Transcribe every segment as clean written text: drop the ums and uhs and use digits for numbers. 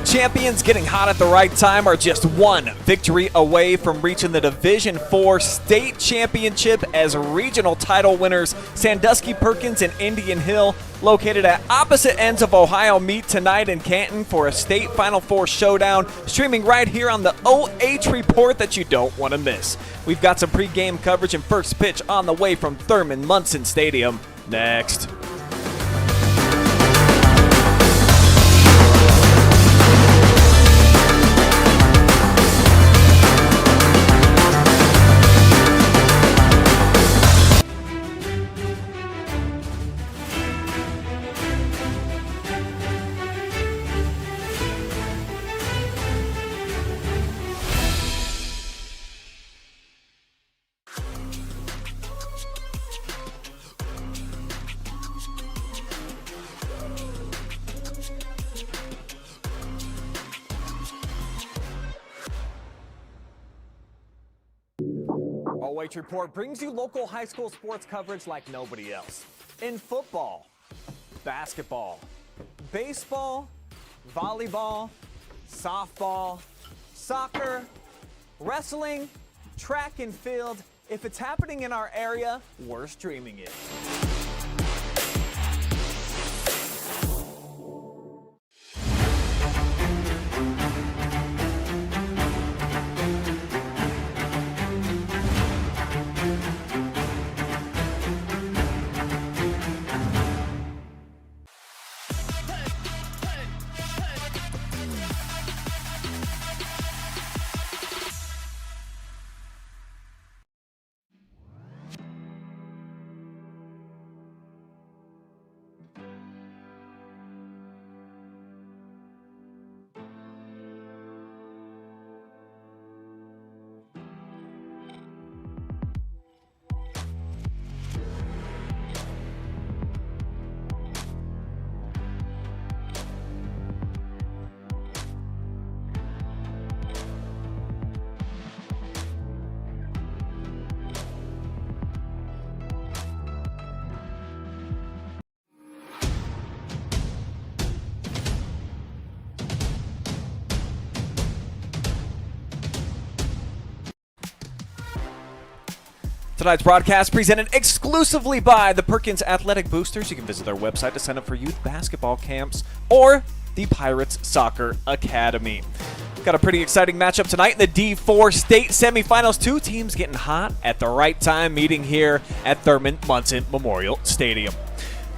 champions getting hot at the right time are just one victory away from reaching the Division IV State Championship as regional title winners. Sandusky, Perkins, and Indian Hill, located at opposite ends of Ohio, meet tonight in Canton for a state Final Four showdown, streaming right here on the OH Report that you don't want to miss. We've got some pregame coverage and first pitch on the way from Thurman Munson Stadium next. OH Report brings you local high school sports coverage like nobody else. In football, basketball, baseball, volleyball, softball, soccer, wrestling, track and field. If it's happening in our area, we're streaming it. Tonight's broadcast presented exclusively by the Perkins Athletic Boosters. You can visit their website to sign up for youth basketball camps or the Pirates Soccer Academy. Got a pretty exciting matchup tonight in the D4 State Semifinals. Two teams getting hot at the right time, meeting here at Thurman Munson Memorial Stadium.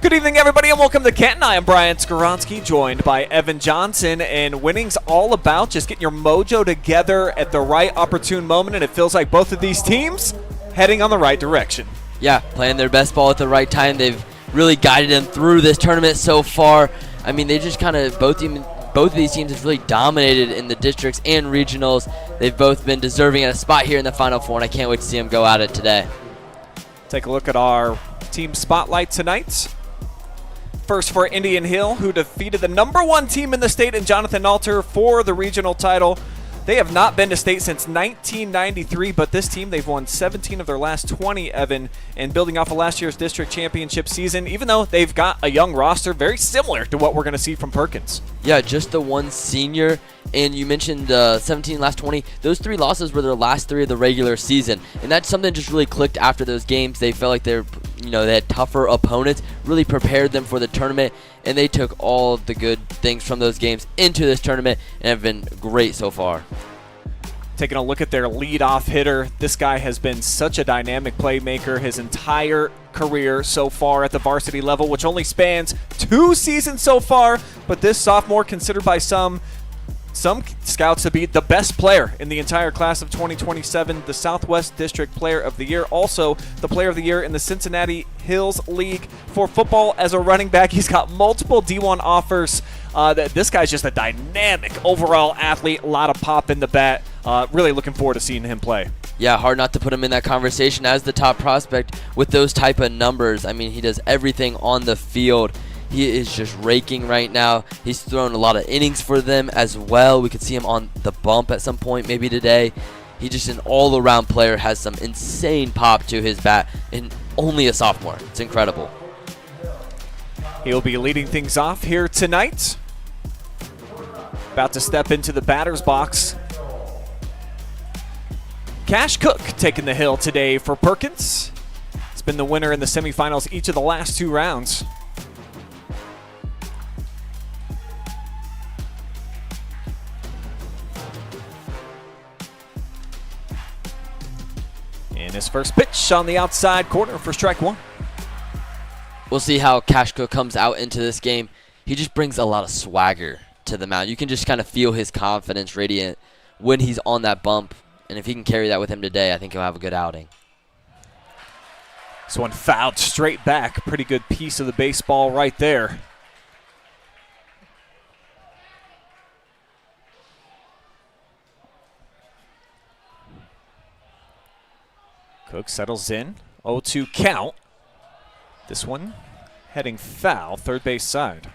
Good evening, everybody, and welcome to Canton. I am Brian Skowronski, joined by Evan Johnson, and winning's all about just getting your mojo together at the right opportune moment, and it feels like both of these teams heading on the right direction. Yeah, playing their best ball at the right time. They've really guided them through this tournament so far. I mean, they just kind of, both of these teams have really dominated in the districts and regionals. They've both been deserving at a spot here in the Final Four, and I can't wait to see them go at it today. Take a look at our team spotlight tonight. First for Indian Hill, who defeated the #1 team in the state in Jonathan Alter for the regional title. They have not been to state since 1993, but this team, they've won 17 of their last 20, Evan, and building off of last year's district championship season, even though they've got a young roster very similar to what we're going to see from Perkins. Yeah, just the one senior, and you mentioned 17 last 20. Those 3 losses were their last 3 of the regular season, and that's something that just really clicked after those games. They felt like they had tougher opponents, really prepared them for the tournament, and they took all the good things from those games into this tournament and have been great so far. Taking a look at their leadoff hitter, this guy has been such a dynamic playmaker his entire career so far at the varsity level, which only spans 2 seasons so far, but this sophomore considered by some scouts to be the best player in the entire class of 2027, the Southwest District Player of the Year, also the Player of the Year in the Cincinnati Hills League for football as a running back. He's got multiple D1 offers. This guy's just a dynamic overall athlete, a lot of pop in the bat. Really looking forward to seeing him play. Yeah, hard not to put him in that conversation as the top prospect with those type of numbers. I mean, he does everything on the field. He is just raking right now. He's thrown a lot of innings for them as well. We could see him on the bump at some point maybe today. He's just an all-around player, has some insane pop to his bat, and only a sophomore. It's incredible. He'll be leading things off here tonight. About to step into the batter's box. Kash Koch taking the hill today for Perkins. He's been the winner in the semifinals each of the last 2 rounds. And his first pitch on the outside corner for strike 1. We'll see how Kash Koch comes out into this game. He just brings a lot of swagger to the mound. You can just kind of feel his confidence radiant when he's on that bump. And if he can carry that with him today, I think he'll have a good outing. This one fouled straight back. Pretty good piece of the baseball right there. Koch settles in. 0-2 count. This one heading foul, third base side.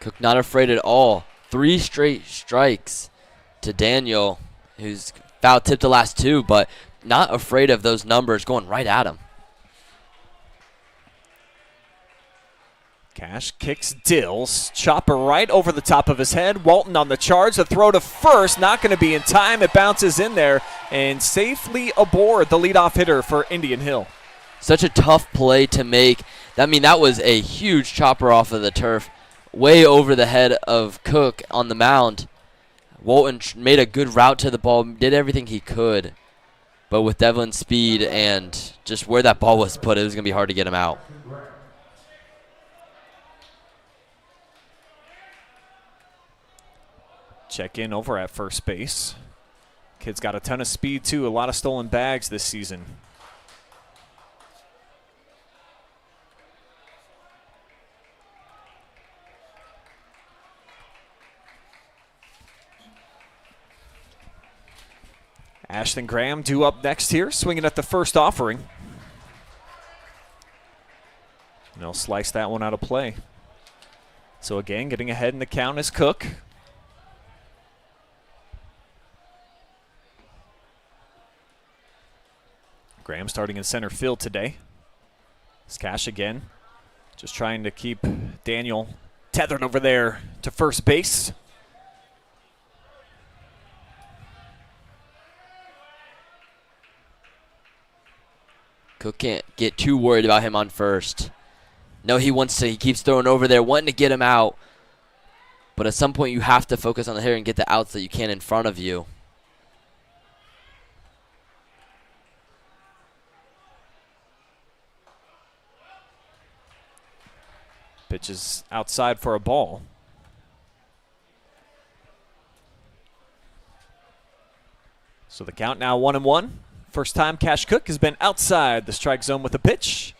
Koch not afraid at all. 3 straight strikes to Daniel, who's foul tipped the last 2, but not afraid of those numbers going right at him. Kash kicks Dills. Chopper right over the top of his head. Walton on the charge. The throw to first. Not going to be in time. It bounces in there and safely aboard the leadoff hitter for Indian Hill. Such a tough play to make. That was a huge chopper off of the turf, way over the head of Koch on the mound. Walton made a good route to the ball, did everything he could. But with Devlin's speed and just where that ball was put, it was going to be hard to get him out. Check in over at first base. Kid's got a ton of speed too, a lot of stolen bags this season. Ashton Graham due up next here, swinging at the first offering. And they'll slice that one out of play. So again, getting ahead in the count is Koch. Graham starting in center field today. It's Kash again. Just trying to keep Daniel tethered over there to first base. Koch can't get too worried about him on first. No, he keeps throwing over there, wanting to get him out. But at some point you have to focus on the hitter and get the outs that you can in front of you. Pitches outside for a ball. So the count now 1-1. First time Kash Koch has been outside the strike zone with a pitch.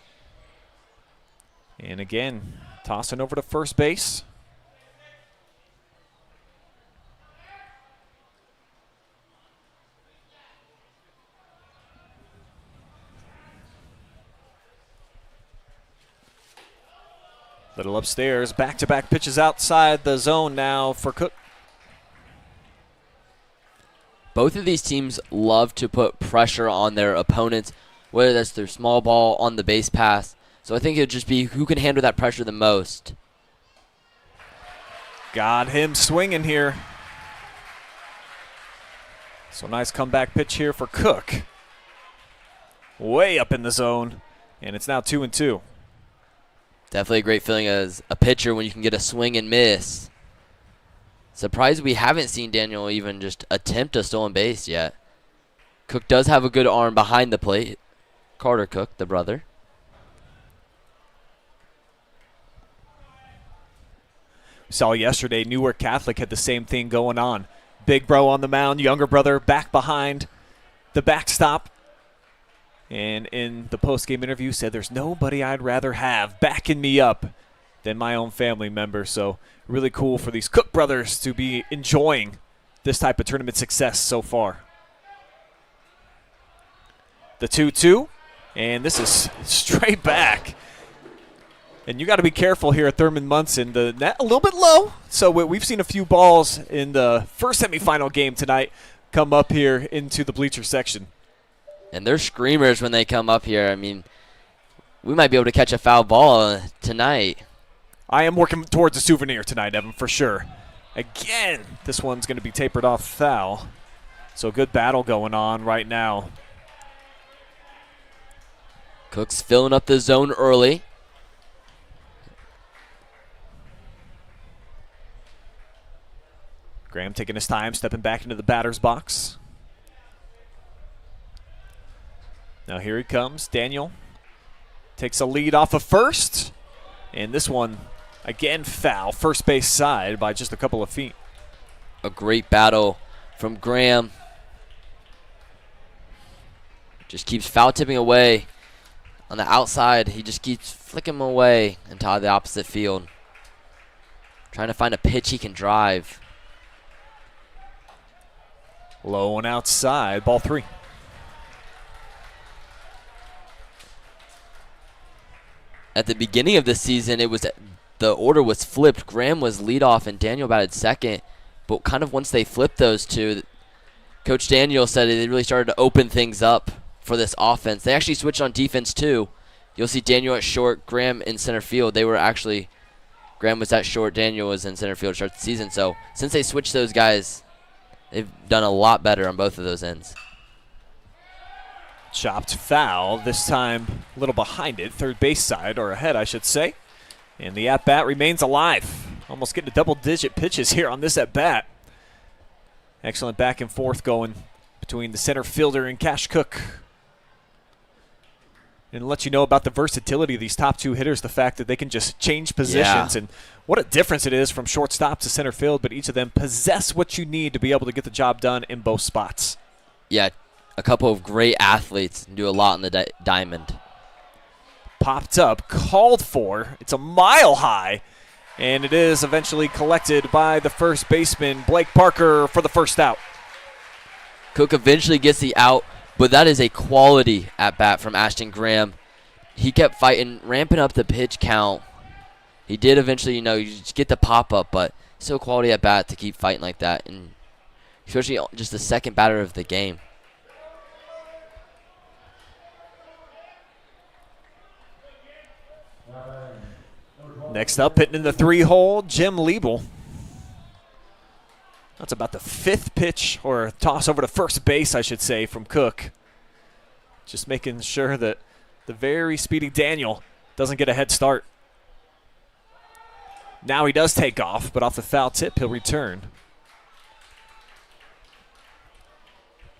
And again, tossing over to first base. Little upstairs, back-to-back pitches outside the zone now for Koch. Both of these teams love to put pressure on their opponents, whether that's their small ball on the base pass. So I think it would just be who can handle that pressure the most. Got him swinging here. So nice comeback pitch here for Koch. Way up in the zone, and it's now 2-2. Definitely a great feeling as a pitcher when you can get a swing and miss. Surprised we haven't seen Daniel even just attempt a stolen base yet. Koch does have a good arm behind the plate. Carter Koch, the brother. We saw yesterday Newark Catholic had the same thing going on. Big bro on the mound, younger brother back behind the backstop. And in the post-game interview said, there's nobody I'd rather have backing me up than my own family member. So really cool for these Koch brothers to be enjoying this type of tournament success so far. The 2-2, and this is straight back. And you got to be careful here at Thurman Munson. The net a little bit low, so we've seen a few balls in the first semifinal game tonight come up here into the bleacher section. And they're screamers when they come up here. I mean, we might be able to catch a foul ball tonight. I am working towards a souvenir tonight, Evan, for sure. Again, this one's going to be tapered off foul. So good battle going on right now. Koch's filling up the zone early. Graham taking his time, stepping back into the batter's box. Now here he comes. Daniel takes a lead off of first. And this one, again, foul. First base side by just a couple of feet. A great battle from Graham. Just keeps foul tipping away. On the outside, he just keeps flicking him away into the opposite field. Trying to find a pitch he can drive. Low and outside, ball 3. At the beginning of the season, the order was flipped. Graham was leadoff and Daniel batted second. But kind of once they flipped those two, Coach Daniel said they really started to open things up for this offense. They actually switched on defense too. You'll see Daniel at short, Graham in center field. Graham was at short, Daniel was in center field to start the season. So since they switched those guys, they've done a lot better on both of those ends. Chopped foul, this time a little behind it, third base side, or ahead I should say. And the at-bat remains alive. Almost getting to double-digit pitches here on this at-bat. Excellent back and forth going between the center fielder and Kash Koch. And let you know about the versatility of these top 2 hitters, the fact that they can just change positions, and what a difference it is from shortstop to center field, but each of them possess what you need to be able to get the job done in both spots. Yeah, a couple of great athletes do a lot in the diamond. Popped up, called for, it's a mile high, and it is eventually collected by the first baseman, Blake Parker, for the first out. Koch eventually gets the out, but that is a quality at-bat from Ashton Graham. He kept fighting, ramping up the pitch count. He did eventually, you just get the pop-up, but still quality at-bat to keep fighting like that, and especially just the second batter of the game. Next up, hitting in the 3-hole, Jim Liebel. That's about the 5th pitch, or toss over to first base, I should say, from Koch. Just making sure that the very speedy Daniel doesn't get a head start. Now he does take off, but off the foul tip, he'll return.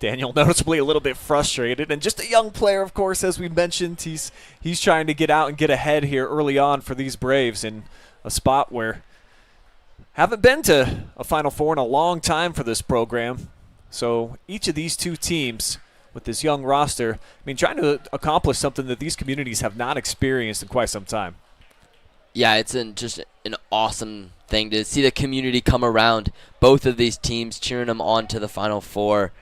Daniel noticeably a little bit frustrated, and just a young player, of course, as we mentioned. He's trying to get out and get ahead here early on for these Braves in a spot where haven't been to a Final Four in a long time for this program. So each of these 2 teams with this young roster, trying to accomplish something that these communities have not experienced in quite some time. Yeah, it's just an awesome thing to see the community come around both of these teams, cheering them on to the Final Four.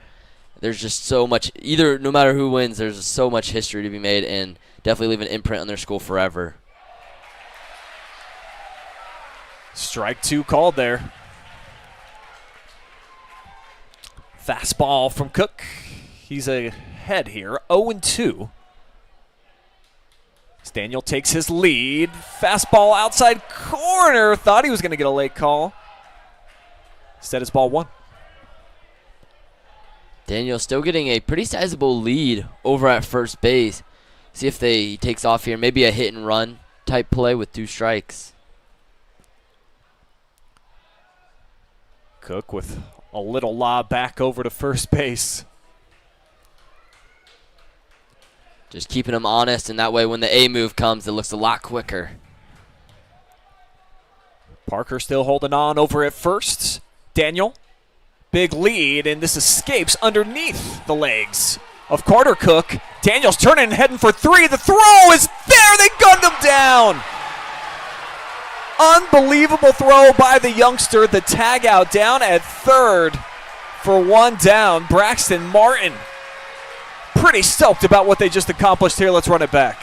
There's just so much, no matter who wins, there's so much history to be made and definitely leave an imprint on their school forever. Strike 2 called there. Fastball from Koch. He's ahead here, 0-2. As Daniel takes his lead. Fastball outside corner. Thought he was going to get a late call. Instead, it's ball 1. Daniel still getting a pretty sizable lead over at first base. See if he takes off here. Maybe a hit and run type play with 2 strikes. Koch with a little lob back over to first base. Just keeping him honest, and that way when the A move comes, it looks a lot quicker. Parker still holding on over at first. Daniel, big lead, and this escapes underneath the legs of Carter Koch. Daniel's turning and heading for 3. The throw is there. They gunned him down. Unbelievable throw by the youngster. The tag out down at third for 1 down. Braxton Martin pretty stoked about what they just accomplished here. Let's run it back.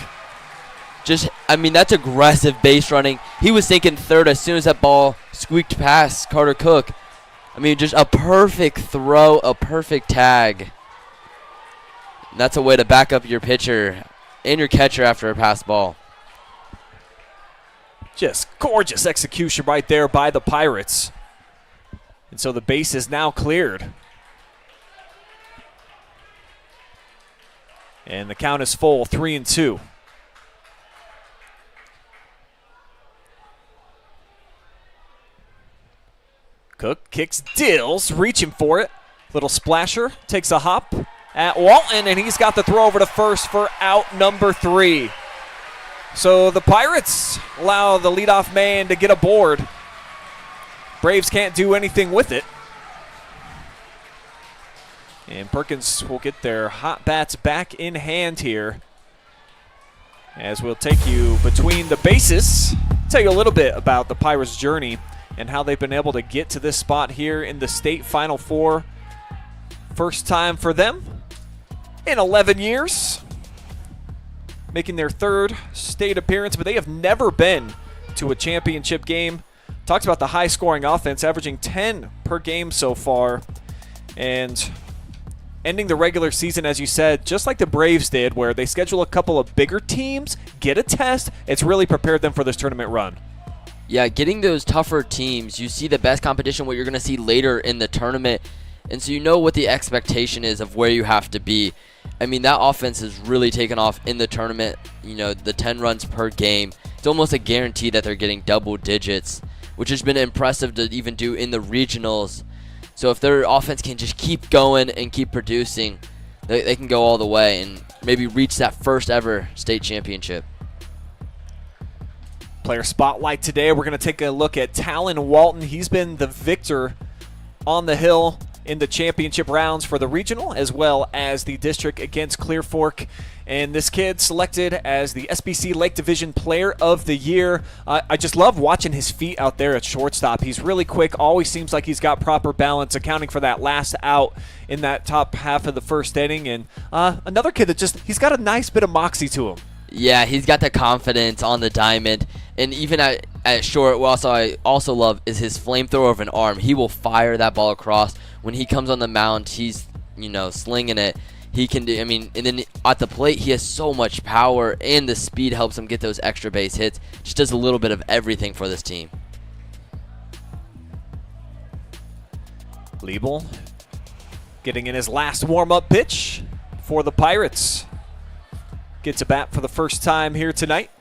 That's aggressive base running. He was thinking third as soon as that ball squeaked past Carter Koch. Just a perfect throw, a perfect tag. And that's a way to back up your pitcher and your catcher after a pass ball. Just gorgeous execution right there by the Pirates. And so the base is now cleared. And the count is full, 3-2. Cook kicks Dills, reaching for it. Little splasher, takes a hop at Walton, and he's got the throw over to first for out number 3. So the Pirates allow the leadoff man to get aboard. Braves can't do anything with it. And Perkins will get their hot bats back in hand here, as we'll take you between the bases, tell you a little bit about the Pirates' journey and how they've been able to get to this spot here in the state Final Four. First time for them in 11 years, making their 3rd state appearance, but they have never been to a championship game. Talked about the high-scoring offense, averaging 10 per game so far, and ending the regular season, as you said, just like the Braves did, where they schedule a couple of bigger teams, get a test. It's really prepared them for this tournament run. Yeah, getting those tougher teams, you see the best competition, what you're going to see later in the tournament, and so you know what the expectation is of where you have to be. I mean, that offense has really taken off in the tournament. You know, the 10 runs per game. It's almost a guarantee that they're getting double digits, which has been impressive to even do in the regionals. So if their offense can just keep going and keep producing, they can go all the way and maybe reach that first ever state championship. Player spotlight today, we're going to take a look at Talon Walton. He's been the victor on the hill in the championship rounds for the regional as well as the district against Clear Fork. And this kid selected as the SBC Lake Division Player of the Year. I just love watching his feet out there at shortstop. He's really quick, always seems like he's got proper balance, accounting for that last out in that top half of the first inning. And another kid that he's got a nice bit of moxie to him. Yeah, he's got the confidence on the diamond. And even at short, what I also love is his flamethrower of an arm. He will fire that ball across. When he comes on the mound, he's, slinging it. He can do, and then at the plate, he has so much power, and the speed helps him get those extra base hits. Just does a little bit of everything for this team. Liebel getting in his last warm-up pitch for the Pirates. Gets a bat for the first time here tonight.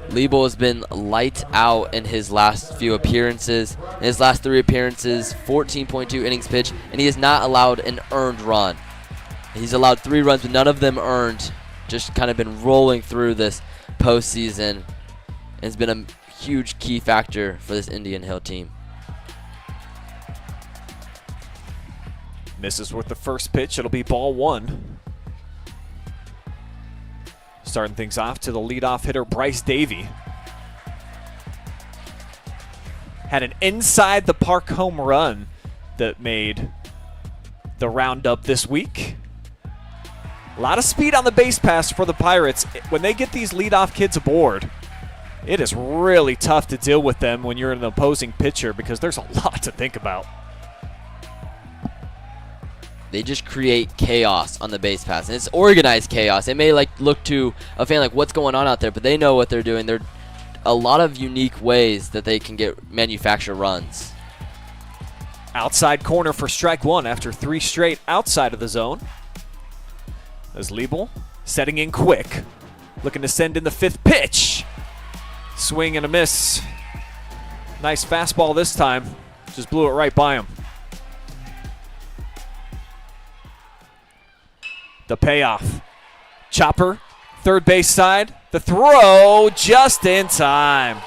Liebel has been lights out in his last few appearances. In his last 3 appearances, 14.2 innings pitched, and he has not allowed an earned run. He's allowed 3 runs, but none of them earned. Just kind of been rolling through this postseason. And it's been a huge key factor for this Indian Hill team. Misses with the first pitch. It'll be ball 1. Starting things off to the leadoff hitter, Bryce Davey. Had an inside the park home run that made the roundup this week. A lot of speed on the base pass for the Pirates. When they get these leadoff kids aboard, it is really tough to deal with them when you're an opposing pitcher because there's a lot to think about. They just create chaos on the base pass, and it's organized chaos. It may look to a fan like what's going on out there, but they know what they're doing. There are a lot of unique ways that they can manufacture runs. Outside corner for strike 1 after 3 straight outside of the zone. As Liebel setting in quick, looking to send in the 5th pitch. Swing and a miss. Nice fastball this time. Just blew it right by him. The payoff. Chopper, third base side. The throw just in time.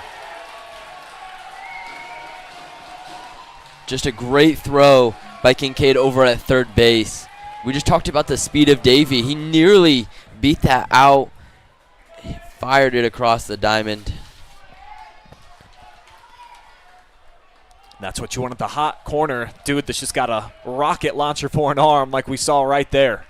Just a great throw by Kincaid over at third base. We just talked about the speed of Davey. He nearly beat that out. He fired it across the diamond. That's what you want at the hot corner. Dude that's just got a rocket launcher for an arm like we saw right there.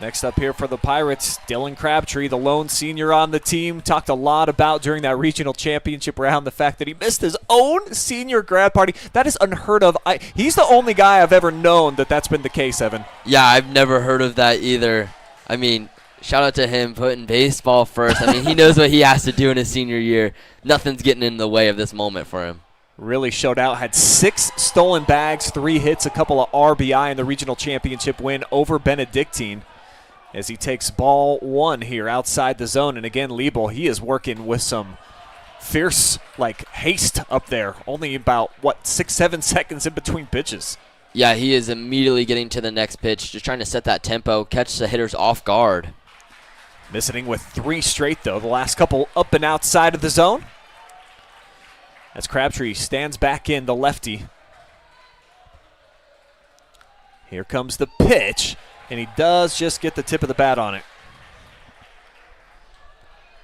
Next up here for the Pirates, Dylan Crabtree, the lone senior on the team. Talked a lot about during that regional championship round the fact that he missed his own senior grad party. That is unheard of. He's the only guy I've ever known that's been the case, Evan. Yeah, I've never heard of that either. I mean, shout out to him putting baseball first. I mean, he knows what he has to do in his senior year. Nothing's getting in the way of this moment for him. Really showed out, had 6 stolen bags, 3 hits, a couple of RBI in the regional championship win over Benedictine. As he takes ball 1 here outside the zone. And again, Liebel, he is working with some fierce, haste up there. Only about, 6-7 seconds in between pitches. Yeah, he is immediately getting to the next pitch, just trying to set that tempo, catch the hitters off guard. Missing with 3 straight, though. The last couple up and outside of the zone. As Crabtree stands back in, the lefty. Here comes the pitch. And he does just get the tip of the bat on it.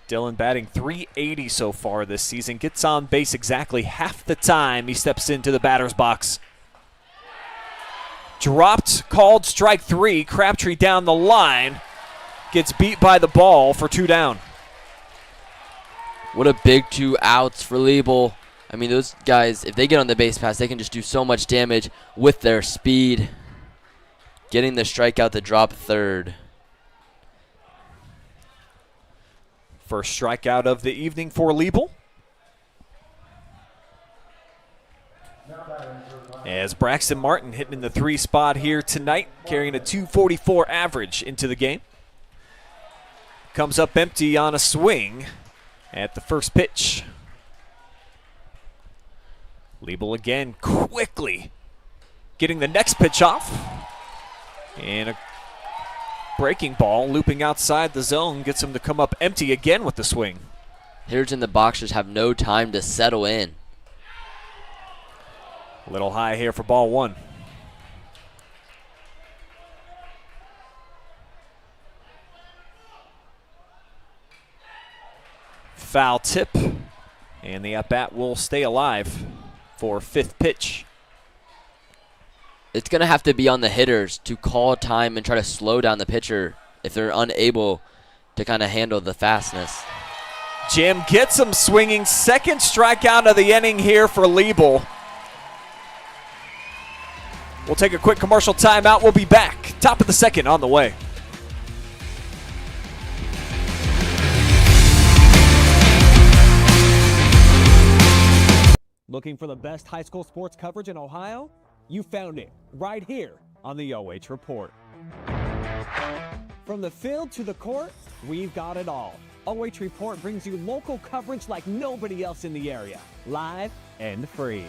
Dylan batting .380 so far this season. Gets on base exactly half the time he steps into the batter's box. Dropped, called strike 3. Crabtree down the line. Gets beat by the ball for 2 down. What a big 2 outs for Liebel. I mean, those guys, if they get on the base pass, they can just do so much damage with their speed. Getting the strikeout to drop 3rd. First strikeout of the evening for Liebel. As Braxton Martin hitting in the 3 spot here tonight, carrying a .244 average into the game. Comes up empty on a swing at the first pitch. Liebel again quickly getting the next pitch off. And a breaking ball looping outside the zone gets him to come up empty again with the swing. Hitters in the box just have no time to settle in. A little high here for ball 1. Foul tip. And the at-bat will stay alive for 5th pitch. It's going to have to be on the hitters to call time and try to slow down the pitcher if they're unable to kind of handle the fastness. Jim gets him swinging. 2nd strikeout of the inning here for Liebel. We'll take a quick commercial timeout. We'll be back. Top of the 2nd on the way. Looking for the best high school sports coverage in Ohio? You found it right here on the OH Report. From the field to the court, we've got it all. OH Report brings you local coverage like nobody else in the area, live and free.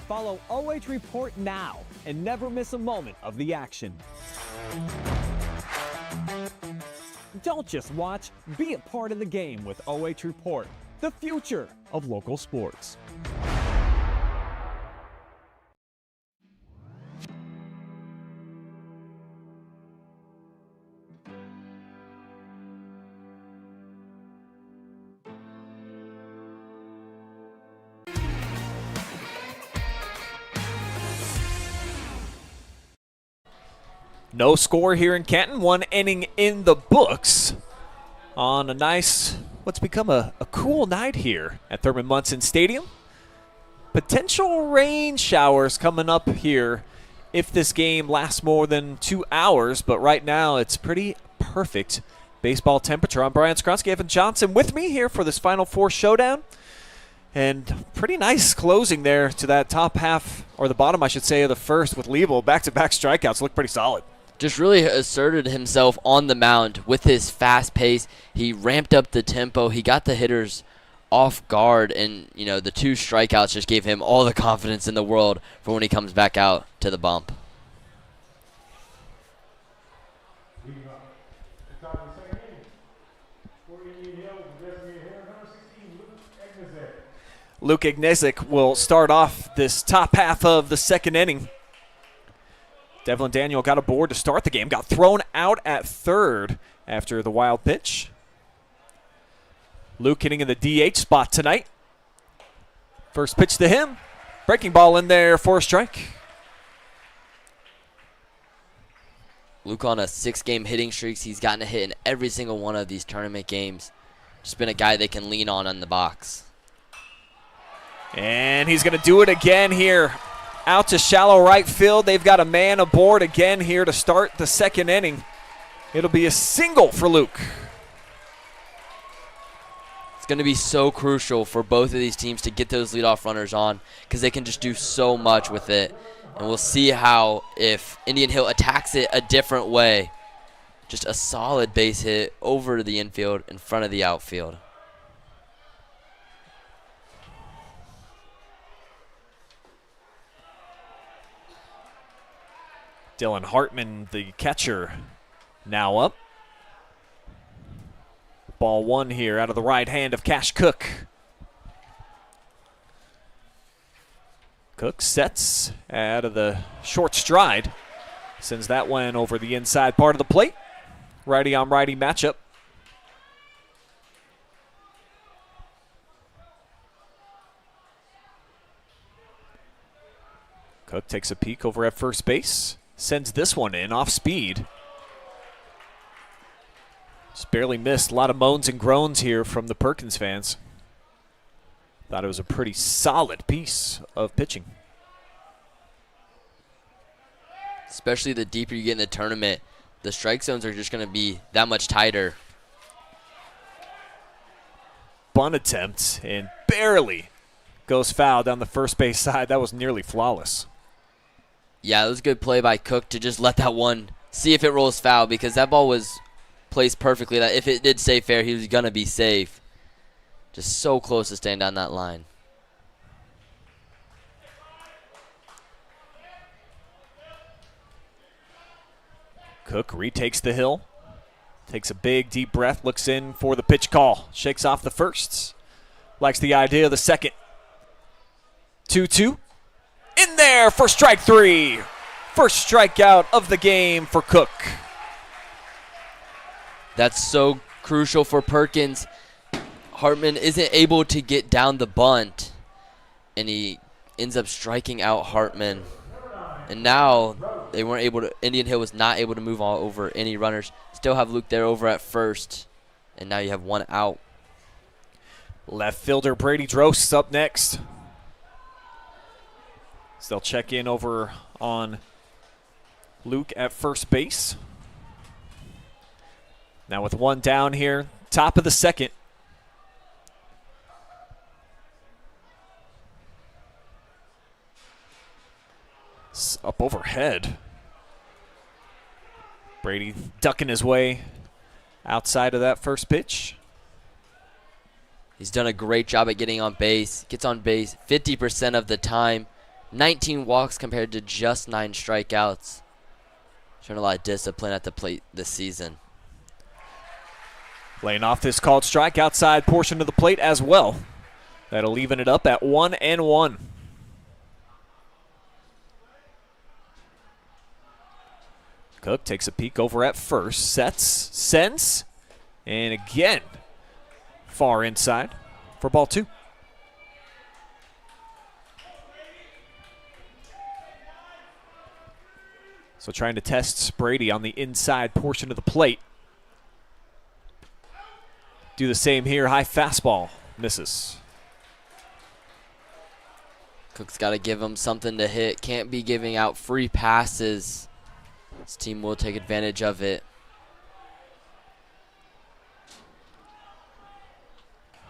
Follow OH Report now and never miss a moment of the action. Don't just watch, be a part of the game with OH Report, the future of local sports. No score here in Canton. 1 inning in the books on a nice, what's become a cool night here at Thurman Munson Stadium. Potential rain showers coming up here if this game lasts more than 2 hours, but right now it's pretty perfect baseball temperature. I'm Skowronski, Evan Johnson with me here for this Final Four showdown. And pretty nice closing there to that top half, or the bottom, I should say, of the first with Liebel. Back-to-back strikeouts look pretty solid. Just really asserted himself on the mound with his fast pace. He ramped up the tempo. He got the hitters off guard, and the 2 strikeouts just gave him all the confidence in the world for when he comes back out to the bump. Luke Ignazik will start off this top half of the 2nd inning. Devlin Daniel got aboard to start the game, got thrown out at 3rd after the wild pitch. Luke hitting in the DH spot tonight. First pitch to him. Breaking ball in there for a strike. Luke on a 6-game hitting streak. He's gotten a hit in every single one of these tournament games. Just been a guy they can lean on in the box. And he's going to do it again here. Out to shallow right field. They've got a man aboard again here to start the second inning. It'll be a single for Luke. It's going to be so crucial for both of these teams to get those leadoff runners on because they can just do so much with it. And we'll see how if Indian Hill attacks it a different way. Just a solid base hit over the infield in front of the outfield. Dylan Hartman, the catcher, now up. Ball one here out of the right hand of Kash Koch. Cook sets out of the short stride. Sends that one over the inside part of the plate. Righty on righty matchup. Cook takes a peek over at first base. Sends this one in off speed. Just barely missed. A lot of moans and groans here from the Perkins fans. Thought it was a pretty solid piece of pitching. Especially the deeper you get in the tournament, the strike zones are just going to be that much tighter. Bunt attempt and barely goes foul down the first base side. That was nearly flawless. Yeah, it was a good play by Cook to just let that one see if it rolls foul because that ball was placed perfectly. That if it did stay fair, he was going to be safe. Just so close to staying down that line. Cook retakes the hill. Takes a big, deep breath. Looks in for the pitch call. Shakes off the first. Likes the idea of the second. 2-2. In there for strike three. First strikeout of the game for Cook. That's so crucial for Perkins. Hartman isn't able to get down the bunt, and he ends up striking out Hartman. And now they weren't able to. Indian Hill was not able to move all over any runners. Still have Luke there over at first, and now you have one out. Left fielder Brady Drost up next. So they'll check in over on Luke at first base. Now with one down here, top of the second. Up overhead. Brady ducking his way outside of that first pitch. He's done a great job at getting on base. Gets on base 50% of the time. 19 walks compared to just 9 strikeouts. Showing a lot of discipline at the plate this season. Laying off this called strike outside portion of the plate as well. That'll even it up at 1-1. Cook takes a peek over at first, sets, sends, and again, far inside for ball 2. So trying to test Brady on the inside portion of the plate. Do the same here, high fastball, misses. Cook's got to give him something to hit. Can't be giving out free passes. This team will take advantage of it.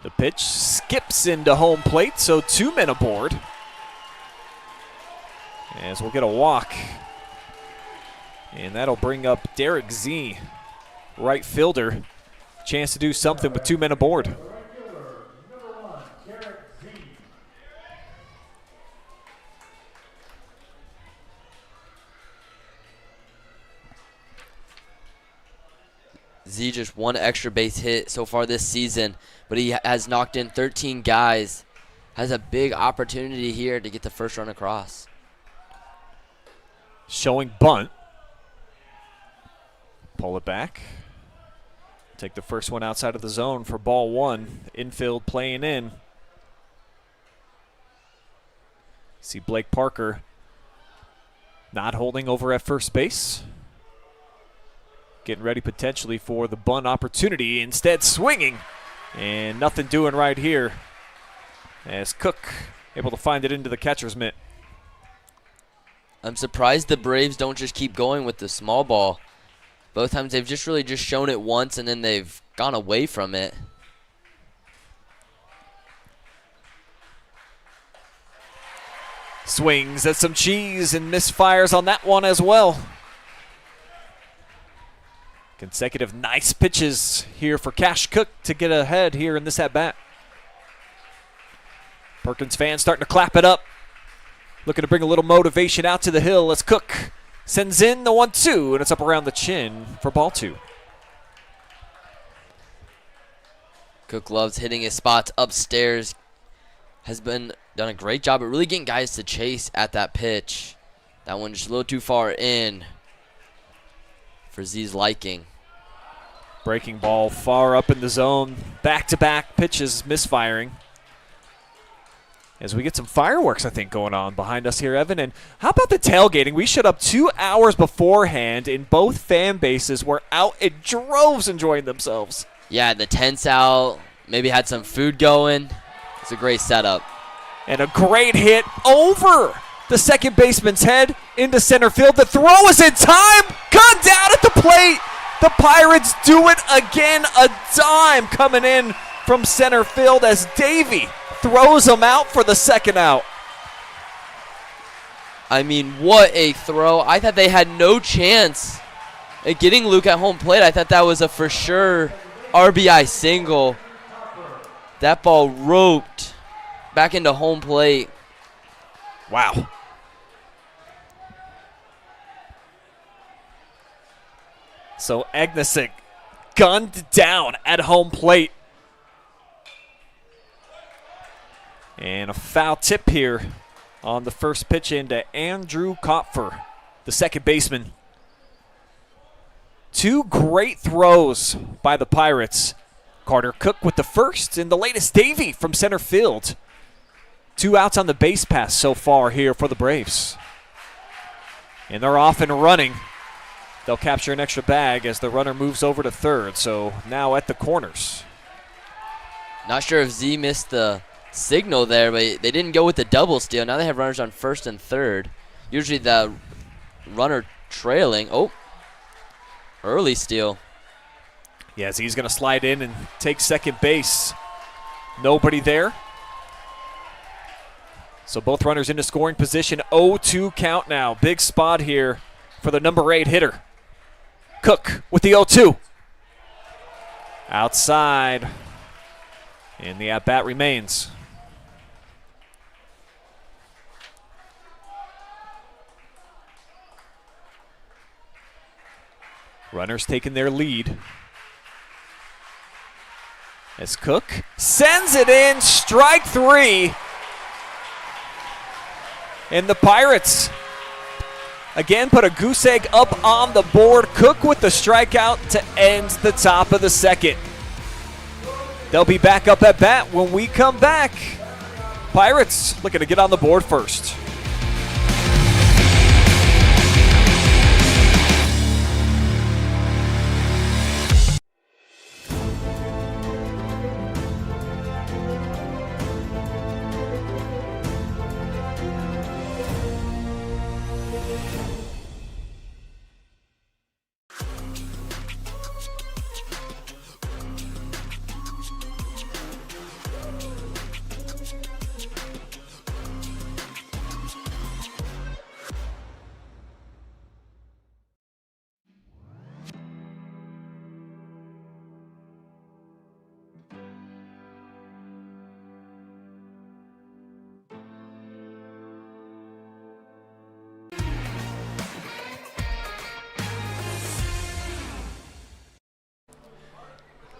The pitch skips into home plate, so 2 men aboard. As we'll get a walk. And that'll bring up Derek Z, right fielder. Chance to do something with 2 men aboard. Z just one extra base hit so far this season, but he has knocked in 13 guys. Has a big opportunity here to get the first run across. Showing bunt. Pull it back. Take the first one outside of the zone for ball 1. Infield playing in. See Blake Parker not holding over at first base. Getting ready potentially for the bunt opportunity. Instead swinging. And nothing doing right here. As Cook able to find it into the catcher's mitt. I'm surprised the Braves don't just keep going with the small ball. Both times they've just really just shown it once and then they've gone away from it. Swings at some cheese and misfires on that one as well. Consecutive nice pitches here for Kash Koch to get ahead here in this at-bat. Perkins fans starting to clap it up. Looking to bring a little motivation out to the hill as Cook sends in the 1-2, and it's up around the chin for ball 2. Cook loves hitting his spots upstairs. Has done a great job at really getting guys to chase at that pitch. That one just a little too far in for Z's liking. Breaking ball far up in the zone. Back-to-back pitches misfiring. As we get some fireworks, I think, going on behind us here, Evan. And how about the tailgating? We showed up 2 hours beforehand, and both fan bases were out in droves enjoying themselves. Yeah, the tent's out. Maybe had some food going. It's a great setup. And a great hit over the second baseman's head into center field. The throw is in time. Gun down at the plate. The Pirates do it again. A dime coming in from center field as Davey throws him out for the second out. I mean, what a throw. I thought they had no chance at getting Luke at home plate. I thought that was a for sure RBI single. That ball roped back into home plate. Wow. So Agnesic gunned down at home plate. And a foul tip here on the first pitch into Andrew Kopfer, the second baseman. 2 great throws by the Pirates. Carter Cook with the first, and the latest Davey from center field. 2 outs on the base pass so far here for the Braves. And they're off and running. They'll capture an extra bag as the runner moves over to third, so now at the corners. Not sure if Z missed the signal there, but they didn't go with the double steal. Now they have runners on first and third. Usually the runner trailing. Oh, early steal. Yes, he's going to slide in and take second base. Nobody there. So both runners into scoring position. 0-2 count now. Big spot here for the number 8 hitter. Cook with the 0-2. Outside. And the at-bat remains. Runners taking their lead. As Cook sends it in, strike 3. And the Pirates again put a goose egg up on the board. Cook with the strikeout to end the top of the second. They'll be back up at bat when we come back. Pirates looking to get on the board first.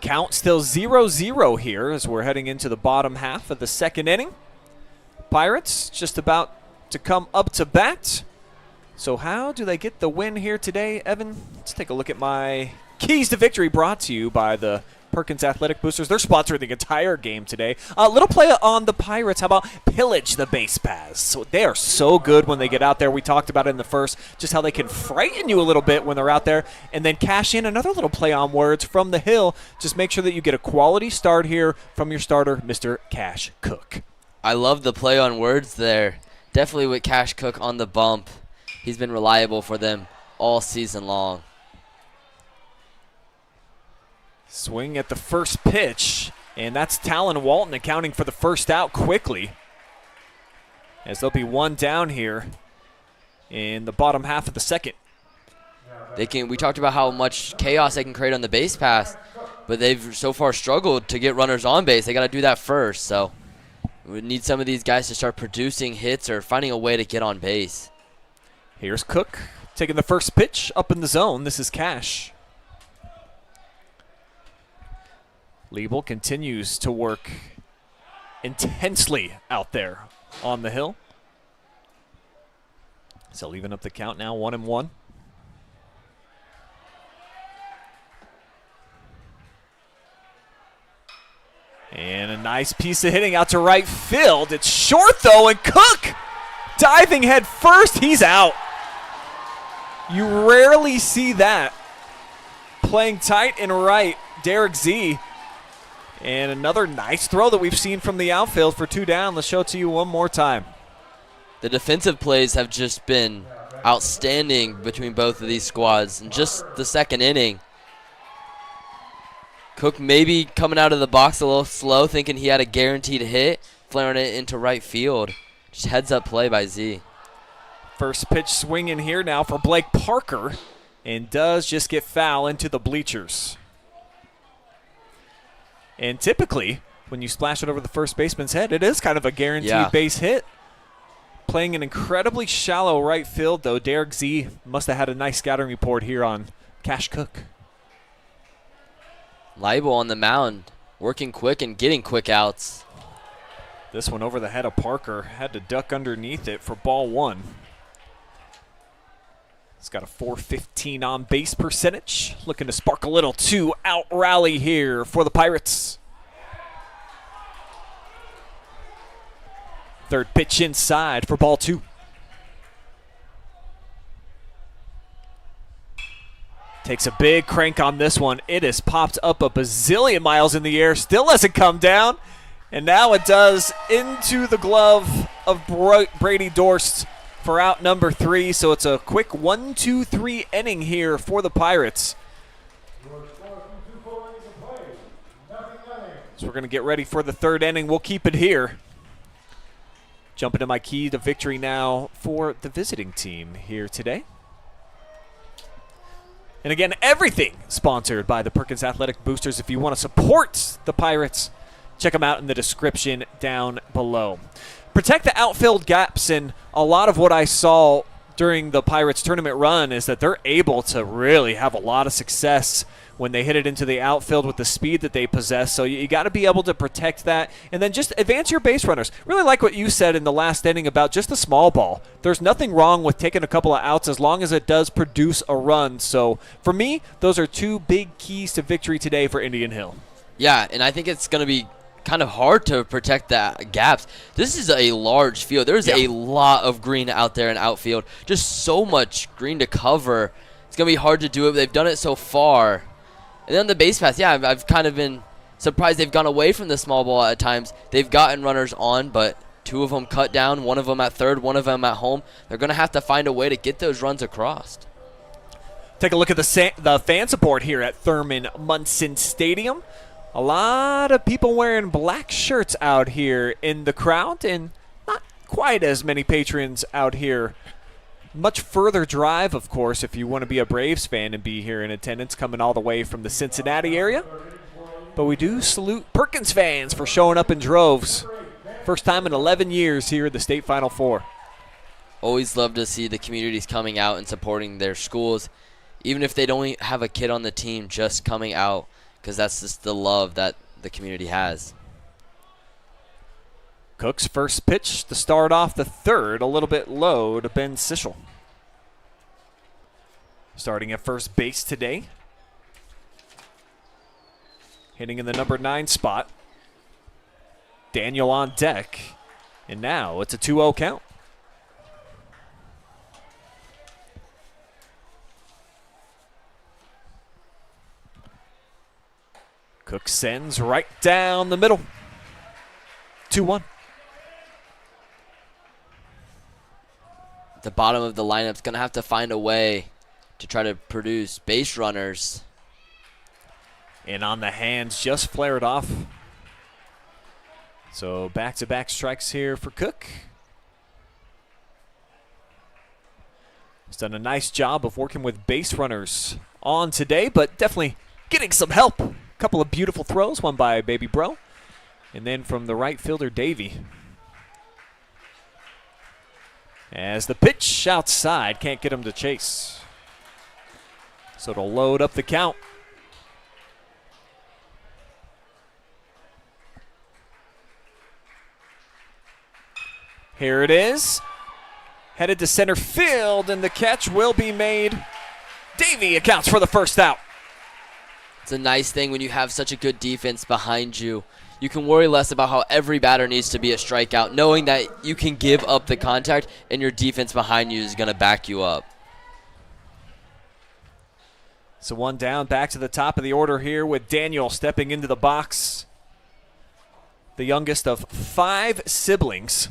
Count still 0-0 here as we're heading into the bottom half of the second inning. Pirates just about to come up to bat. So how do they get the win here today, Evan? Let's take a look at my keys to victory brought to you by the Perkins Athletic Boosters. They're sponsoring the entire game today. A little play on the Pirates. How about pillage the base paths? So they are so good when they get out there. We talked about it in the first, just how they can frighten you a little bit when they're out there. And then cash in another little play on words from the hill. Just make sure that you get a quality start here from your starter, Mr. Kash Koch. I love the play on words there. Definitely with Kash Koch on the bump. He's been reliable for them all season long. Swing at the first pitch, and that's Talon Walton accounting for the first out quickly, as there'll be one down here in the bottom half of the second. We talked about how much chaos they can create on the base pass, but they've so far struggled to get runners on base. They got to do that first, so we need some of these guys to start producing hits or finding a way to get on base. Here's Cook taking the first pitch up in the zone. This is Kash. Liebel continues to work intensely out there on the hill. So leaving up the count now, 1-1. And a nice piece of hitting out to right field. It's short though, and Cook diving head first. He's out. You rarely see that. Playing tight and right, Derek Z. And another nice throw that we've seen from the outfield for 2 down. Let's show it to you one more time. The defensive plays have just been outstanding between both of these squads. In just the second inning, Cook maybe coming out of the box a little slow, thinking he had a guaranteed hit, flaring it into right field. Just heads-up play by Z. First pitch swinging here now for Blake Parker, and does just get foul into the bleachers. And typically, when you splash it over the first baseman's head, it is kind of a guaranteed base hit. Playing an incredibly shallow right field, though. Derek Z must have had a nice scouting report here on Kash Koch. Liebel on the mound, working quick and getting quick outs. This one over the head of Parker. Had to duck underneath it for ball 1. He's got a .415 on base percentage. Looking to spark a little 2-out rally here for the Pirates. Third pitch inside for ball 2. Takes a big crank on this one. It has popped up a bazillion miles in the air. Still hasn't come down. And now it does into the glove of Brady Dorst for out number 3. So it's a quick 1-2-3 inning here for the Pirates. So we're going to get ready for the third inning. We'll keep it here. Jumping to my key to victory now for the visiting team here today. And again, everything sponsored by the Perkins Athletic Boosters. If you want to support the Pirates, check them out in the description down below. Protect the outfield gaps, and a lot of what I saw during the Pirates tournament run is that they're able to really have a lot of success when they hit it into the outfield with the speed that they possess. So you got to be able to protect that, and then just advance your base runners. Really like what you said in the last inning about just the small ball. There's nothing wrong with taking a couple of outs as long as it does produce a run. So for me, those are 2 big keys to victory today for Indian Hill. Yeah, and I think it's going to be kind of hard to protect the gaps. This is a large field. There's a lot of green out there in outfield. Just so much green to cover. It's going to be hard to do it. They've done it so far. And then the base pass, I've kind of been surprised they've gone away from the small ball at times. They've gotten runners on, but 2 of them cut down, 1 of them at third, 1 of them at home. They're going to have to find a way to get those runs across. Take a look at the fan support here at Thurman Munson Stadium. A lot of people wearing black shirts out here in the crowd, and not quite as many patrons out here. Much further drive, of course, if you want to be a Braves fan and be here in attendance, coming all the way from the Cincinnati area. But we do salute Perkins fans for showing up in droves. First time in 11 years here at the State Final Four. Always love to see the communities coming out and supporting their schools, even if they don't have a kid on the team, just coming out, because that's just the love that the community has. Cook's first pitch to start off the third, a little bit low to Ben Sichel. Starting at first base today. hitting in the number 9 spot. Daniel on deck. And now it's a 2-0 count. Cook sends right down the middle. 2-1. The bottom of the lineup's going to have to find a way to try to produce base runners. And on the hands, just flared off. So back-to-back strikes here for Cook. He's done a nice job of working with base runners on today, but definitely getting some help. A couple of beautiful throws, one by Baby Bro, and then from the right fielder, Davey. As the pitch outside, can't get him to chase. So it'll load up the count. Here it is. Headed to center field, and the catch will be made. Davey accounts for the first out. It's a nice thing when you have such a good defense behind you. You can worry less about how every batter needs to be a strikeout, knowing that you can give up the contact and your defense behind you is going to back you up. So one down, back to the top of the order here with Daniel stepping into the box. The youngest of 5 siblings.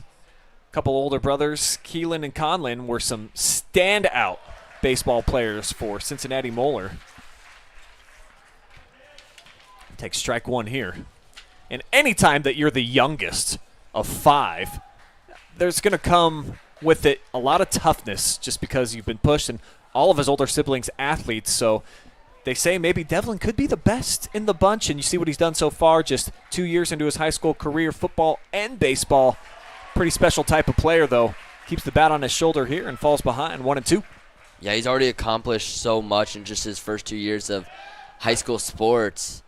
A couple older brothers, Keelan and Conlin, were some standout baseball players for Cincinnati Moeller. Take strike one here. And anytime that you're the youngest of 5, there's going to come with it a lot of toughness just because you've been pushed, and all of his older siblings athletes. So they say maybe Devlin could be the best in the bunch, and you see what he's done so far, just 2 years into his high school career, football and baseball. Pretty special type of player, though. Keeps the bat on his shoulder here and falls behind 1-2. Yeah, he's already accomplished so much in just his first 2 years of high school sports,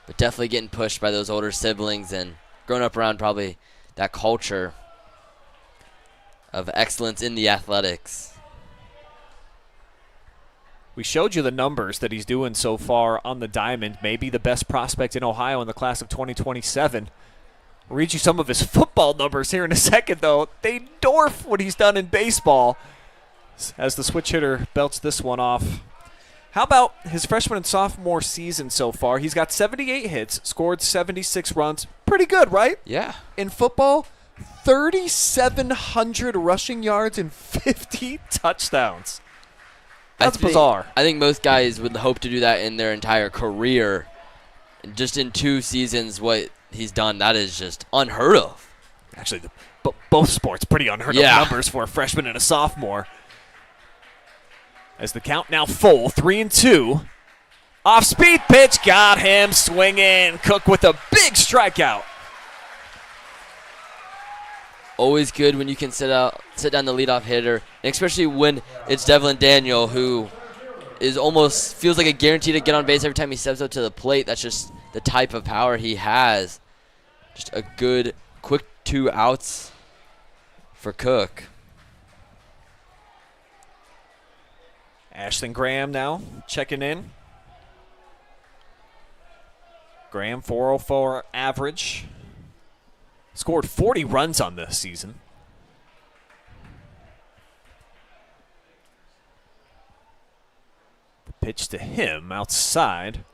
but definitely getting pushed by those older siblings and growing up around probably that culture of excellence in the athletics. We showed you the numbers that he's doing so far on the diamond. Maybe the best prospect in Ohio in the class of 2027. I'll read you some of his football numbers here in a second, though. They dwarf what he's done in baseball as the switch hitter belts this one off. How about his freshman and sophomore season so far? He's got 78 hits, scored 76 runs. Pretty good, right? Yeah. In football, 3,700 rushing yards and 50 touchdowns. That's bizarre. I think most guys would hope to do that in their entire career. And just in 2 seasons, what he's done, that is just unheard of. Actually, both sports pretty unheard of numbers for a freshman and a sophomore. As the count now full, 3-2. Off-speed pitch, got him swinging. Cook with a big strikeout. Always good when you can sit down the leadoff hitter, and especially when it's Devlin Daniel, who is almost feels like a guarantee to get on base every time he steps up to the plate. That's just the type of power he has. Just a good, quick 2 outs for Cook. Ashton Graham now checking in. Graham, 404 average. Scored 40 runs on this season. The pitch to him outside.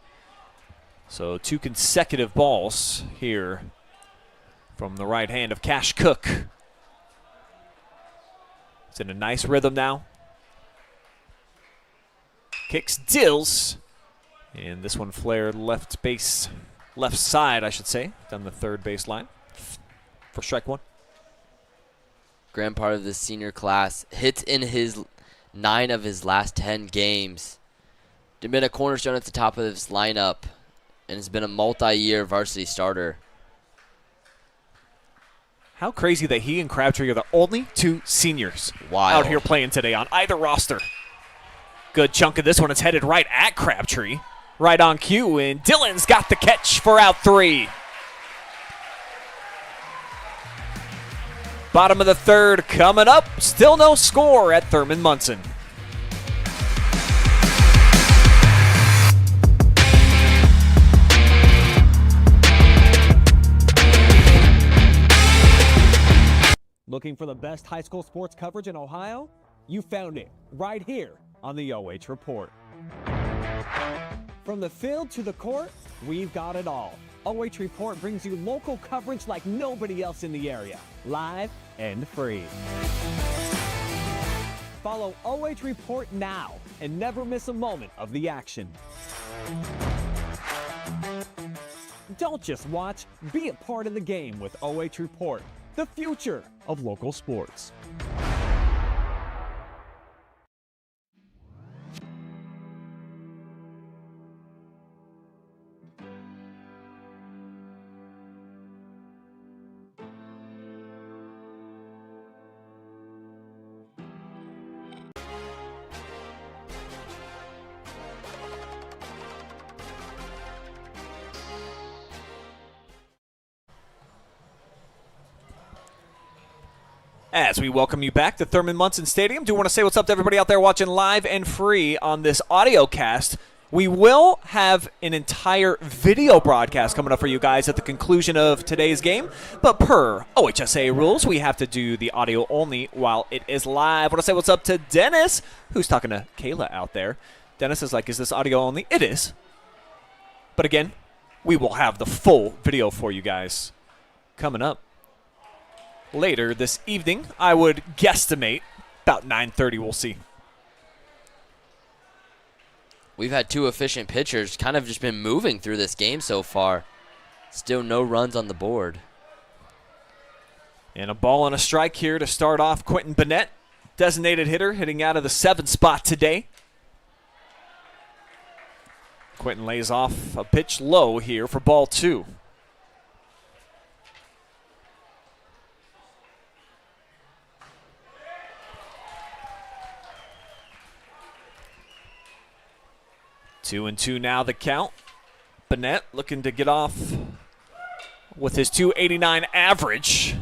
So 2 consecutive balls here from the right hand of Kash Koch. It's in a nice rhythm now. Kicks, deals, and this one flared left side, I should say, down the third base line for strike 1. Graham, part of the senior class, hits in his 9 of his last 10 games. He's been a cornerstone at the top of his lineup, and has been a multi-year varsity starter. How crazy that he and Crabtree are the only 2 seniors Wild. out here playing today on either roster. Good chunk of this one is headed right at Crabtree. Right on cue, and Dillon's got the catch for out 3. Bottom of the third coming up. Still no score at Thurman Munson. Looking for the best high school sports coverage in Ohio? You found it right here on the OH Report. From the field to the court, we've got it all. OH Report brings you local coverage like nobody else in the area, live and free. Follow OH Report now and never miss a moment of the action. Don't just watch, be a part of the game with OH Report, the future of local sports. As we welcome you back to Thurman Munson Stadium, do want to say what's up to everybody out there watching live and free on this audio cast. We will have an entire video broadcast coming up for you guys at the conclusion of today's game, but per OHSA rules, we have to do the audio only while it is live. I want to say what's up to Dennis, who's talking to Kayla out there. Dennis is like, is this audio only? It is. But again, we will have the full video for you guys coming up later this evening. I would guesstimate about 9:30. We'll see. We've had two efficient pitchers kind of just been moving through this game so far. Still no runs on the board. And a ball and a strike here to start off. Quentin Bennett, designated hitter, hitting out of the 7th spot today. Quentin lays off a pitch low here for ball 2. Two and two now the count. Bennett looking to get off with his .289 average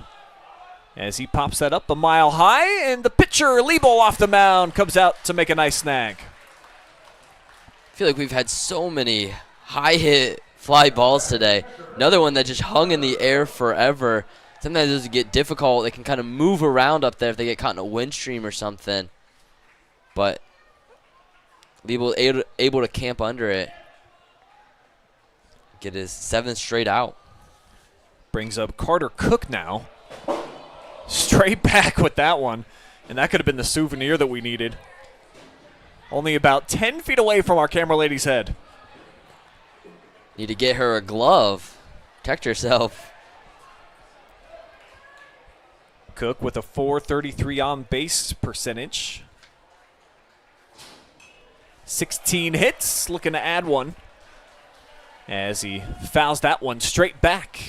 as he pops that up a mile high, and the pitcher Liebel off the mound comes out to make a nice snag. I feel like we've had so many high hit fly balls today. Another one that just hung in the air forever. Sometimes those get difficult. They can kind of move around up there if they get caught in a wind stream or something. But Liebel able to camp under it. Get his 7th straight out. Brings up Carter Cook now. Straight back with that one. And that could have been the souvenir that we needed. Only about 10 feet away from our camera lady's head. Need to get her a glove. Protect herself. Cook with a .433 on base percentage. 16 hits, looking to add one as he fouls that one straight back.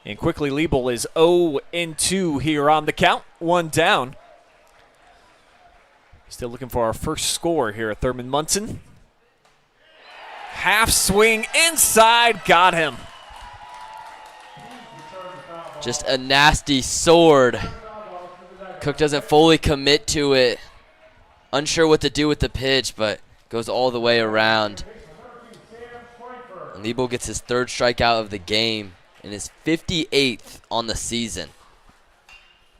And quickly Liebel is 0-2 here on the count, 1 down. Still looking for our first score here at Thurman Munson. Half swing inside, got him. Just a nasty sword. Cook doesn't fully commit to it. Unsure what to do with the pitch, but goes all the way around. And Liebel gets his 3rd strikeout of the game and his 58th on the season.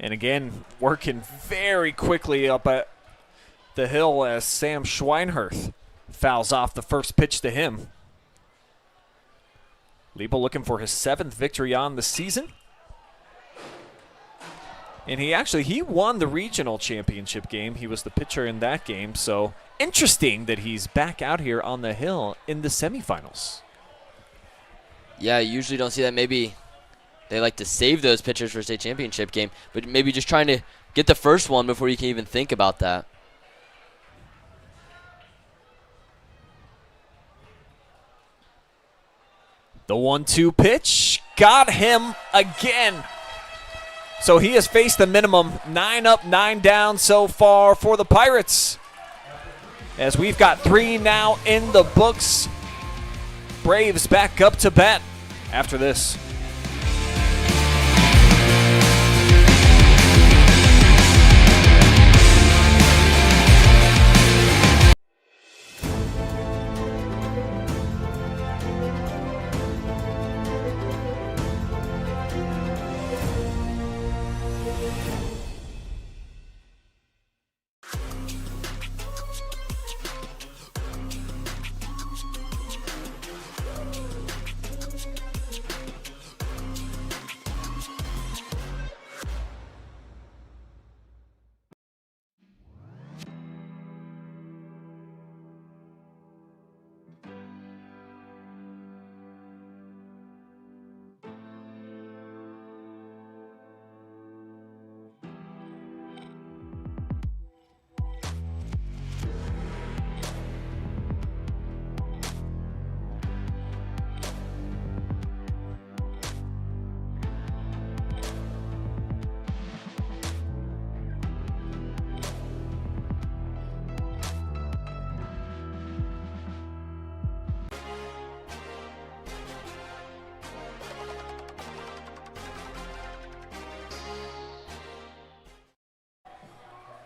And again, working very quickly up at the hill as Sam Schweinhurth fouls off the first pitch to him. Liebel looking for his 7th victory on the season. And he won the regional championship game. He was the pitcher in that game. So interesting that he's back out here on the hill in the semifinals. Yeah, you usually don't see that. Maybe they like to save those pitchers for a state championship game, but maybe just trying to get the first one before you can even think about that. The 1-2 pitch got him again. So he has faced the minimum 9 up, 9 down so far for the Pirates. As we've got 3 now in the books. Braves back up to bat after this.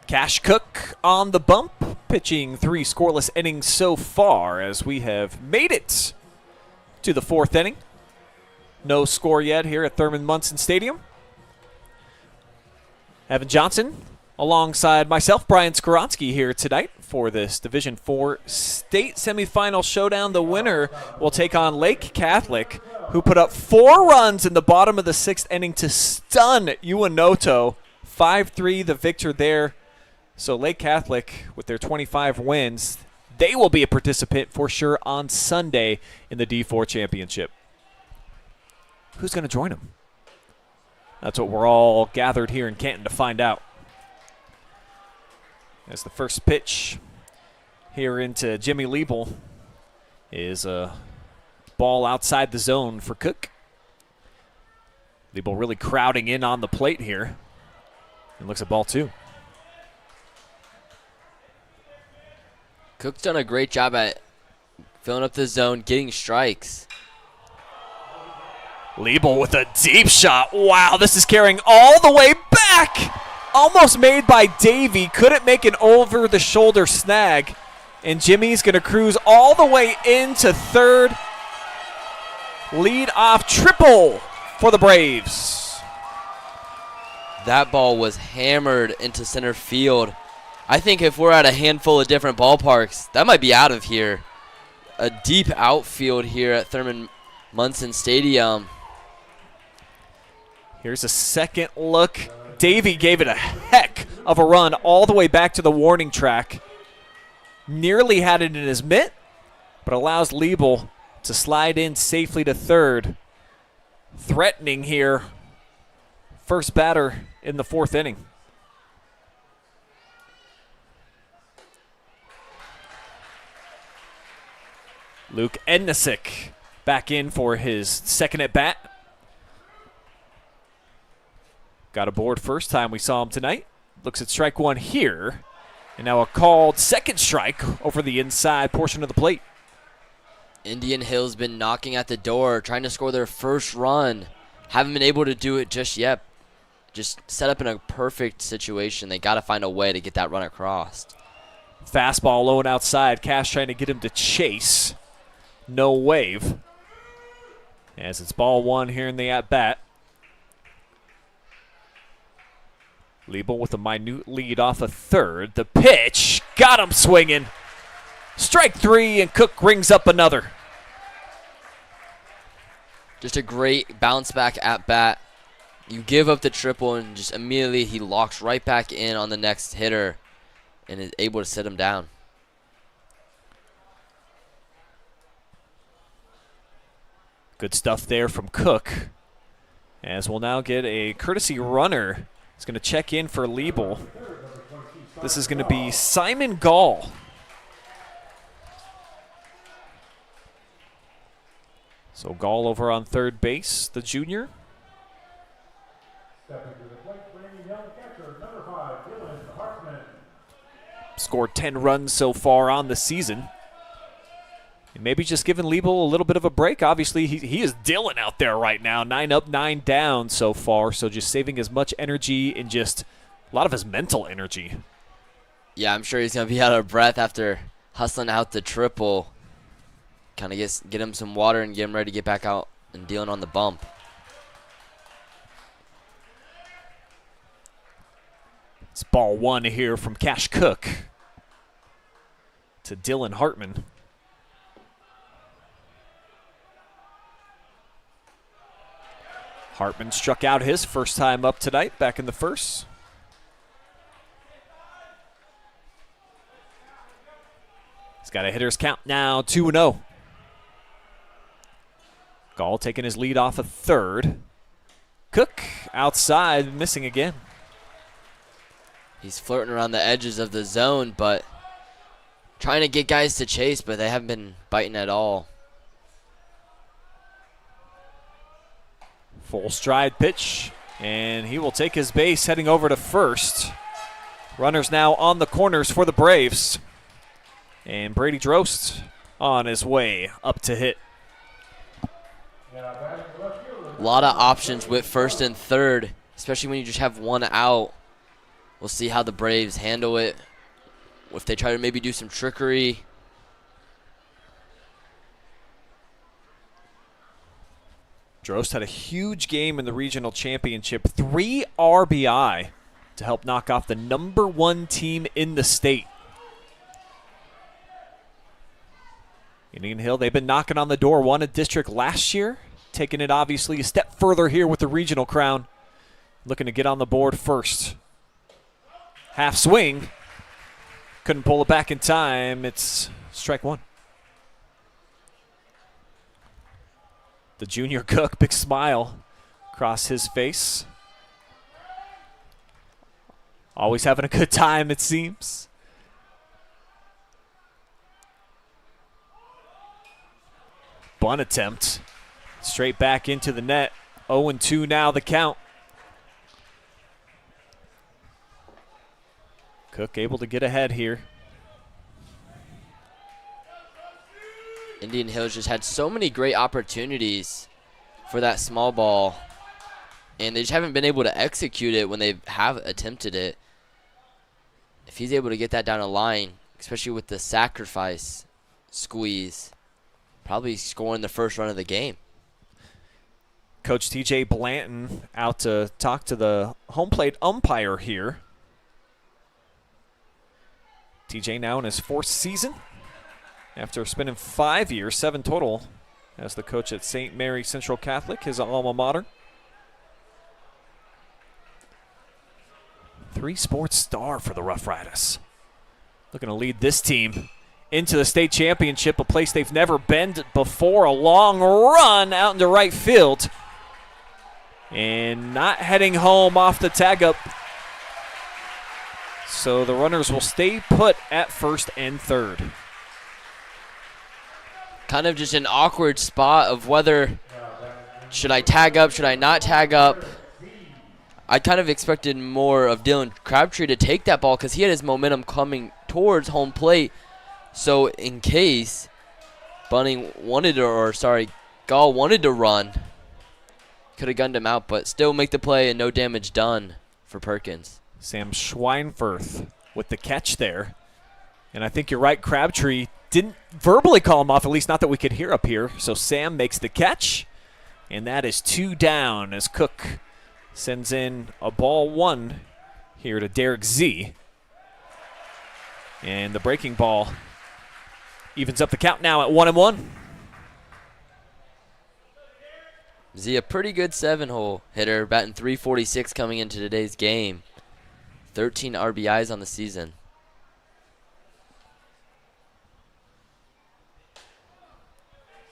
Kash Koch on the bump, pitching 3 scoreless innings so far as we have made it to the 4th inning. No score yet here at Thurman Munson Stadium. Evan Johnson alongside myself, Brian Skowronski, here tonight for this Division IV State Semifinal showdown. The winner will take on Lake Catholic, who put up 4 runs in the bottom of the 6th inning to stun Uenoto. 5-3 the victor there. So Lake Catholic, with their 25 wins, they will be a participant for sure on Sunday in the D4 Championship. Who's going to join them? That's what we're all gathered here in Canton to find out. As the first pitch here into Jimmy Liebel is a ball outside the zone for Cook. Liebel really crowding in on the plate here. And looks at ball 2. Cook's done a great job at filling up the zone, getting strikes. Liebel with a deep shot. Wow, this is carrying all the way back. Almost made by Davey. Couldn't make an over-the-shoulder snag. And Jimmy's going to cruise all the way into third. Lead off triple for the Braves. That ball was hammered into center field. I think if we're at a handful of different ballparks, that might be out of here. A deep outfield here at Thurman Munson Stadium. Here's a second look. Davey gave it a heck of a run all the way back to the warning track. Nearly had it in his mitt, but allows Liebel to slide in safely to third. Threatening here. First batter in the 4th inning. Luke Ednisick back in for his second at bat. Got aboard first time we saw him tonight. Looks at strike 1 here. And now a called second strike over the inside portion of the plate. Indian Hill's been knocking at the door, trying to score their first run. Haven't been able to do it just yet. Just set up in a perfect situation. They got to find a way to get that run across. Fastball low and outside. Cash trying to get him to chase. No wave. As it's ball 1 here in the at-bat. Liebel with a minute lead off a third. The pitch got him swinging. Strike 3, and Cook rings up another. Just a great bounce back at bat. You give up the triple, and just immediately he locks right back in on the next hitter and is able to sit him down. Good stuff there from Cook. As we'll now get a courtesy runner. He's going to check in for Liebel. This is going to be Simon Gall. So Gall over on third base, the junior. Scored 10 runs so far on the season. And maybe just giving Liebel a little bit of a break. Obviously, he is dealing out there right now. 9 up, 9 down so far. So just saving as much energy and just a lot of his mental energy. Yeah, I'm sure he's going to be out of breath after hustling out the triple. Kind of get him some water and get him ready to get back out and dealing on the bump. It's ball 1 here from Kash Koch to Dylan Hartman. Hartman struck out his first time up tonight, back in the first. He's got a hitter's count now, 2-0. Gall taking his lead off a third. Cook outside, missing again. He's flirting around the edges of the zone, but trying to get guys to chase, but they haven't been biting at all. Full stride pitch, and he will take his base heading over to first. Runners now on the corners for the Braves. And Brady Drost on his way up to hit. A lot of options with first and third, especially when you just have one out. We'll see how the Braves handle it. If they try to maybe do some trickery. Drost had a huge game in the regional championship. 3 RBI to help knock off the #1 team in the state. Indian Hill, they've been knocking on the door. Won a district last year. Taking it obviously a step further here with the regional crown. Looking to get on the board first. Half swing. Couldn't pull it back in time. It's strike one. The junior Cook, big smile across his face. Always having a good time, it seems. Bunt attempt. Straight back into the net. 0-2 now the count. Cook able to get ahead here. Indian Hills just had so many great opportunities for that small ball, and they just haven't been able to execute it when they have attempted it. If he's able to get that down a line, especially with the sacrifice squeeze, probably scoring the first run of the game. Coach TJ Blanton out to talk to the home plate umpire here. TJ now in his 4th season after spending 5 years, 7 total, as the coach at St. Mary Central Catholic, his alma mater. 3-sports star for the Rough Riders. Looking to lead this team into the state championship, a place they've never been before. A long run out into right field. And not heading home off the tag up. So the runners will stay put at first and third. Kind of just an awkward spot of whether should I tag up, should I not tag up. I kind of expected more of Dylan Crabtree to take that ball because he had his momentum coming towards home plate. So in case Bunning wanted to, or sorry, Gall wanted to run, could have gunned him out, but still make the play and no damage done for Perkins. Sam Schweinfurth with the catch there. And I think you're right, Crabtree didn't verbally call him off, at least not that we could hear up here. So Sam makes the catch, and that is 2 down as Cook sends in a ball 1 here to Derek Z. And the breaking ball evens up the count now at 1-1. Z, a pretty good 7-hole hitter, batting .346 coming into today's game. 13 RBIs on the season.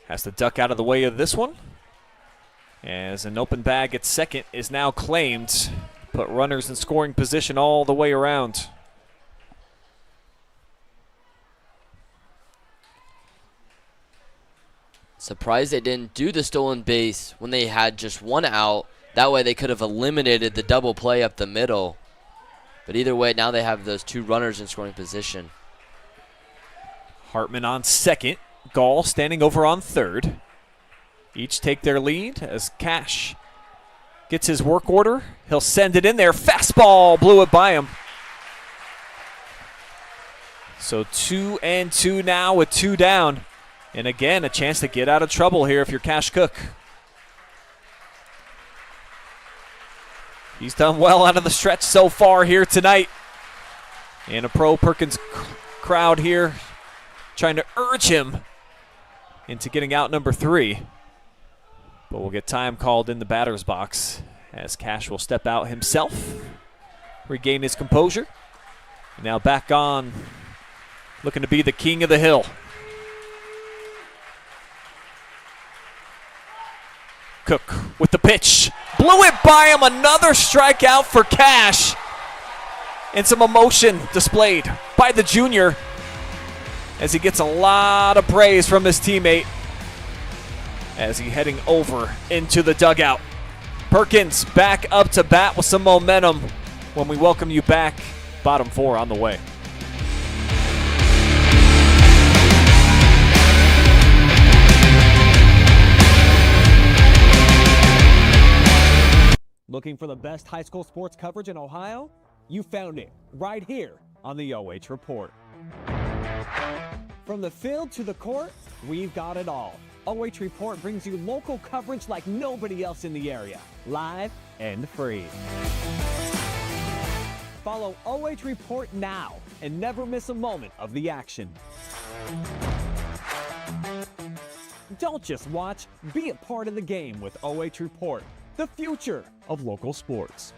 Has to duck out of the way of this one, as an open bag at second is now claimed. Put runners in scoring position all the way around. Surprised they didn't do the stolen base when they had just 1 out. That way they could have eliminated the double play up the middle. But either way, now they have those 2 runners in scoring position. Hartman on second. Gall standing over on third. Each take their lead as Cash gets his work order. He'll send it in there. Fastball blew it by him. So 2-2 now with 2 down. And again, a chance to get out of trouble here if you're Kash Koch. He's done well out of the stretch so far here tonight. And a pro Perkins crowd here trying to urge him into getting out number 3. But we'll get time called in the batter's box as Cash will step out himself, regain his composure. Now back on, looking to be the king of the hill. Cook with the pitch. Blew it by him. Another strikeout for Cash. And some emotion displayed by the junior as he gets a lot of praise from his teammate as he heading over into the dugout. Perkins back up to bat with some momentum when we welcome you back. Bottom 4 on the way. Looking for the best high school sports coverage in Ohio? You found it right here on the OH Report. From the field to the court, we've got it all. OH Report brings you local coverage like nobody else in the area, live and free. Follow OH Report now and never miss a moment of the action. Don't just watch, be a part of the game with OH Report, the future of local sports.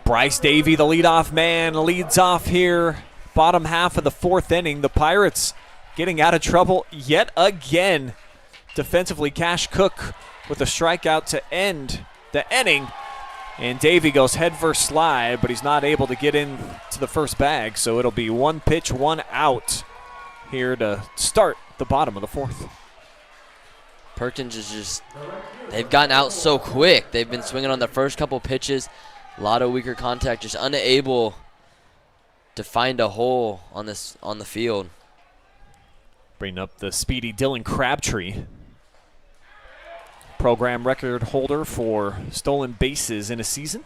Bryce Davey, the leadoff man, leads off here. Bottom half of the fourth inning. The Pirates getting out of trouble yet again. Defensively, Kash Koch with a strikeout to end the inning. And Davey goes head first slide, but he's not able to get in to the first bag. So it'll be one pitch, one out here to start the bottom of the fourth. Perkins is just, they've gotten out so quick. They've been swinging on the first couple pitches. A lot of weaker contact, just unable to find a hole on the field. Bring up the speedy Dylan Crabtree. Program record holder for stolen bases in a season.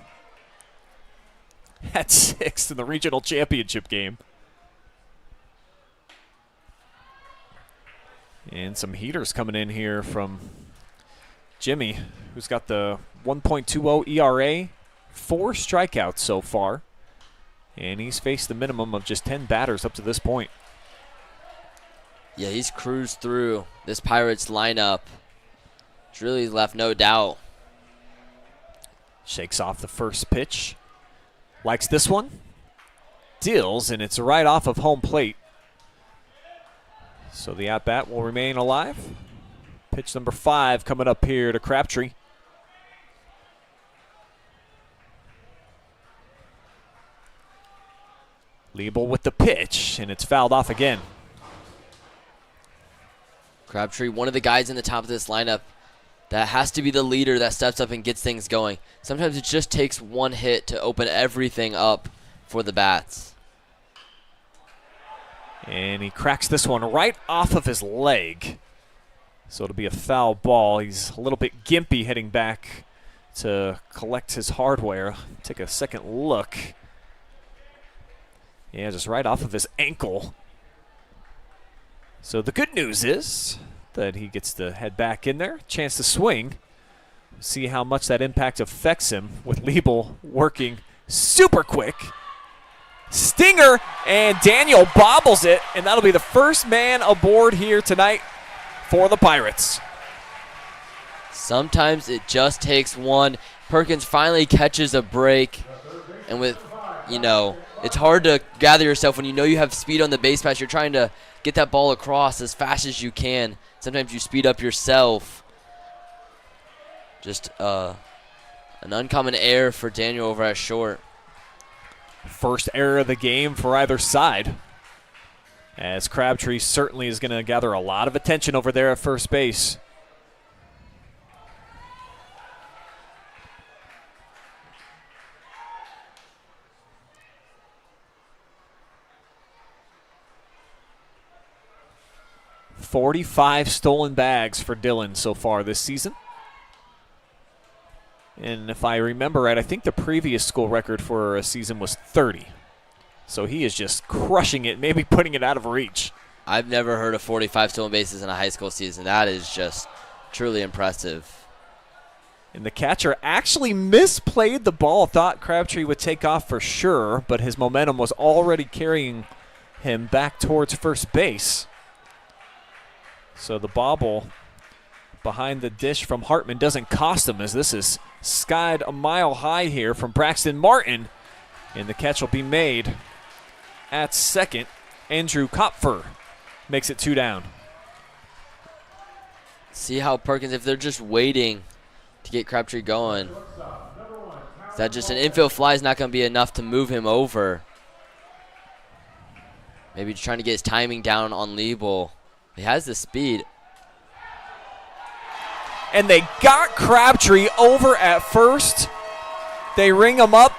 At 6th in the regional championship game. And some heaters coming in here from Jimmy, who's got the 1.20 ERA. 4 strikeouts so far, and he's faced the minimum of just 10 batters up to this point. Yeah, he's cruised through this Pirates lineup. It's really left no doubt. Shakes off the first pitch. Likes this one. Deals, and it's right off of home plate. So the at-bat will remain alive. Pitch number 5 coming up here to Crabtree. Liebel with the pitch, and it's fouled off again. Crabtree, one of the guys in the top of this lineup that has to be the leader that steps up and gets things going. Sometimes it just takes one hit to open everything up for the bats. And he cracks this one right off of his leg. So it'll be a foul ball. He's a little bit gimpy heading back to collect his hardware. Take a second look. Yeah, just right off of his ankle. So the good news is that he gets to head back in there. Chance to swing. See how much that impact affects him with Liebel working super quick. Stinger, and Daniel bobbles it, and that'll be the first man aboard here tonight for the Pirates. Sometimes it just takes one. Perkins finally catches a break, and with, it's hard to gather yourself when you know you have speed on the base pass. You're trying to get that ball across as fast as you can. Sometimes you speed up yourself. Just an uncommon error for Daniel over at short. First error of the game for either side, as Crabtree certainly is going to gather a lot of attention over there at first base. .45 stolen bags for Dylan so far this season. And if I remember right, I think the previous school record for a season was 30. So he is just crushing it, maybe putting it out of reach. I've never heard of 45 stolen bases in a high school season. That is just truly impressive. And the catcher actually misplayed the ball, thought Crabtree would take off for sure, but his momentum was already carrying him back towards first base. So the bobble behind the dish from Hartman doesn't cost him, as this is skied a mile high here from Braxton Martin. And the catch will be made at second. Andrew Kopfer makes it 2 down. See how Perkins, if they're just waiting to get Crabtree going, is that just an infield fly is not going to be enough to move him over. Maybe just trying to get his timing down on Liebel. He has the speed. And they got Crabtree over at first. They ring him up.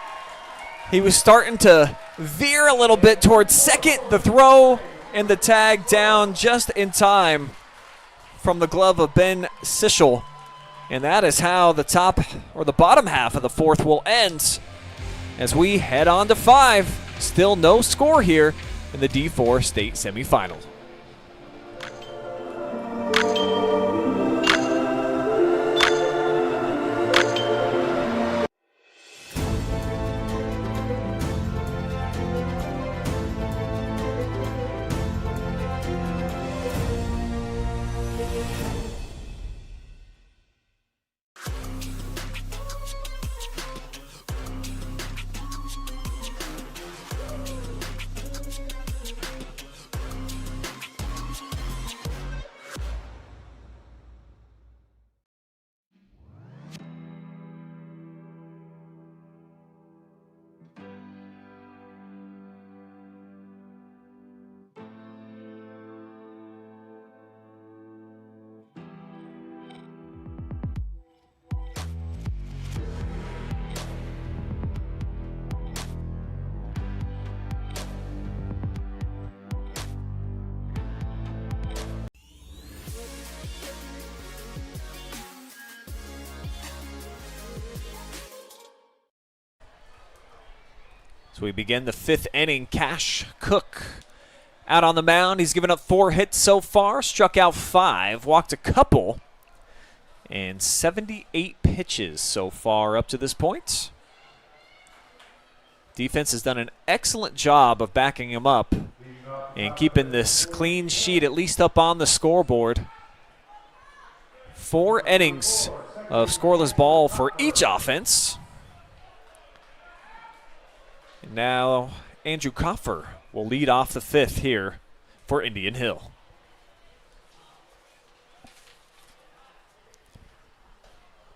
He was starting to veer a little bit towards second. The throw and the tag down just in time from the glove of Ben Sichel. And that is how the bottom half of the fourth will end as we head on to 5. Still no score here in the D4 State Semifinal. So we begin the 5th inning. Kash Koch out on the mound. He's given up 4 hits so far, struck out 5, walked a couple, and 78 pitches so far up to this point. Defense has done an excellent job of backing him up and keeping this clean sheet at least up on the scoreboard. 4 innings of scoreless ball for each offense. Now, Andrew Kopfer will lead off the 5th here for Indian Hill.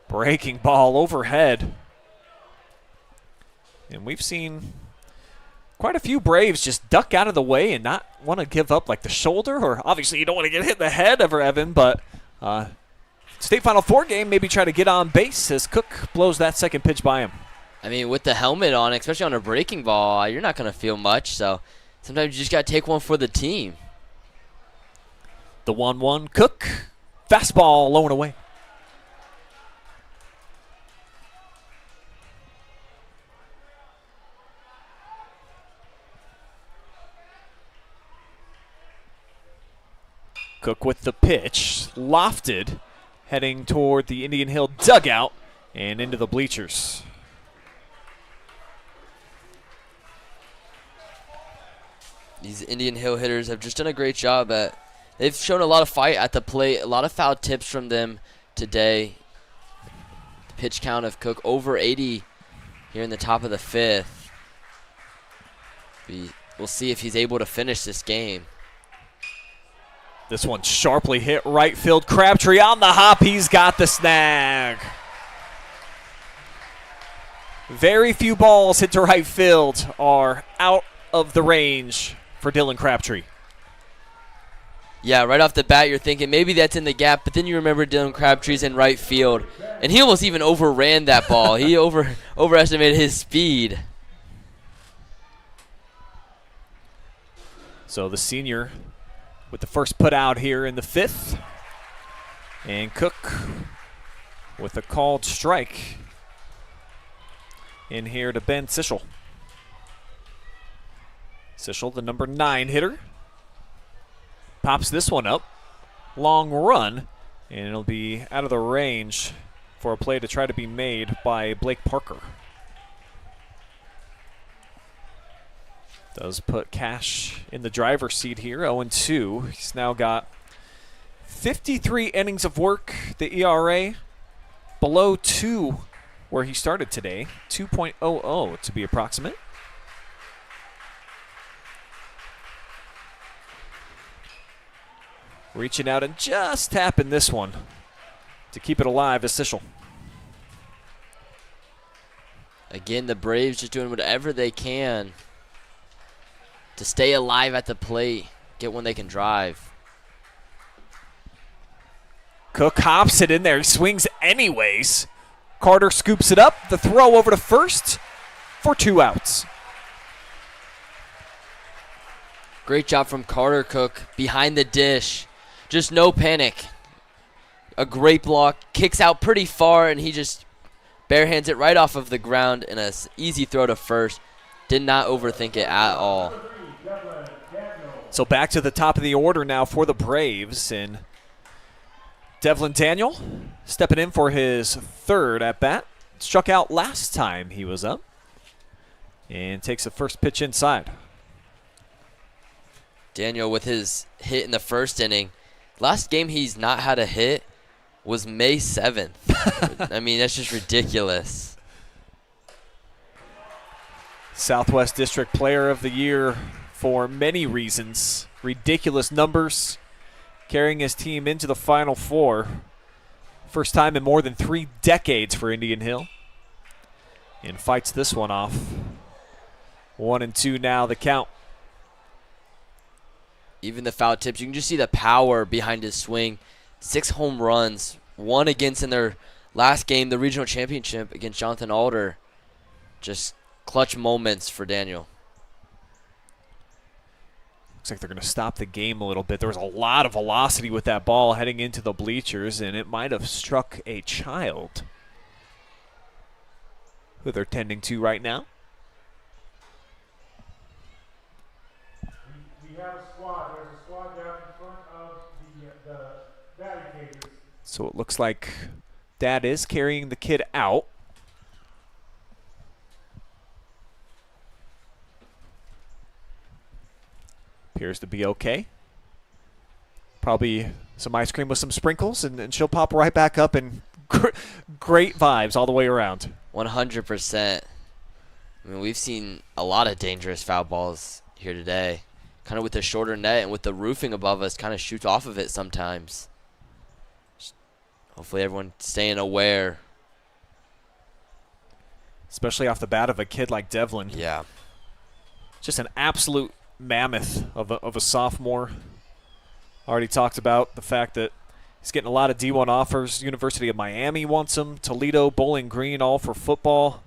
Breaking ball overhead. And we've seen quite a few Braves just duck out of the way and not want to give up like the shoulder, or obviously you don't want to get hit in the head ever, Evan, but State Final 4 game, maybe try to get on base as Cook blows that second pitch by him. I mean, with the helmet on, especially on a breaking ball, you're not going to feel much. So sometimes you just got to take one for the team. The 1-1 Cook. Fastball low and away. Cook with the pitch. Lofted. Heading toward the Indian Hill dugout and into the bleachers. These Indian Hill hitters have just done a great job they've shown a lot of fight at the plate, a lot of foul tips from them today. The pitch count of Cook over 80 here in the top of the 5th. We'll see if he's able to finish this game. This one sharply hit right field. Crabtree on the hop. He's got the snag. Very few balls hit to right field are out of the range for Dylan Crabtree. Yeah, right off the bat, you're thinking maybe that's in the gap, but then you remember Dylan Crabtree's in right field, and he almost even overran that ball. He overestimated his speed. So the senior with the first put out here in the 5th. And Cook with a called strike in here to Ben Sichel. Sichel, the number 9 hitter, pops this one up. Long run, and it'll be out of the range for a play to try to be made by Blake Parker. Does put Kash in the driver's seat here, 0-2. He's now got 53 innings of work. The ERA below 2 where he started today, 2.00 to be approximate. Reaching out and just tapping this one to keep it alive as Sichel. Again, the Braves just doing whatever they can to stay alive at the plate, get one they can drive. Cook hops it in there. He swings anyways. Carter scoops it up. The throw over to first for 2 outs. Great job from Carter Cook behind the dish. Just no panic. A great block. Kicks out pretty far, and he just barehands it right off of the ground in an easy throw to first. Did not overthink it at all. So back to the top of the order now for the Braves. And Devlin Daniel stepping in for his 3rd at bat. Struck out last time he was up. And takes the first pitch inside. Daniel with his hit in the first inning. Last game he's not had a hit was May 7th. I mean, that's just ridiculous. Southwest District Player of the Year for many reasons. Ridiculous numbers. Carrying his team into the Final Four. First time in more than 3 decades for Indian Hill. And fights this one off. 1-2 now the count. Even the foul tips, you can just see the power behind his swing. 6 home runs, 1 against in their last game, the regional championship against Jonathan Alder. Just clutch moments for Daniel. Looks like they're going to stop the game a little bit. There was a lot of velocity with that ball heading into the bleachers, and it might have struck a child who they're tending to right now. We have a squad. There's a squad down in front of the batting cages. So it looks like Dad is carrying the kid out. Appears to be okay. Probably some ice cream with some sprinkles, and she'll pop right back up, and great vibes all the way around. 100%. I mean, we've seen a lot of dangerous foul balls here today. Kind of with the shorter net and with the roofing above us, kind of shoots off of it sometimes. Hopefully everyone staying aware. Especially off the bat of a kid like Devlin. Yeah. Just an absolute mammoth of a sophomore. Already talked about the fact that he's getting a lot of D1 offers. University of Miami wants him. Toledo, Bowling Green, all for football.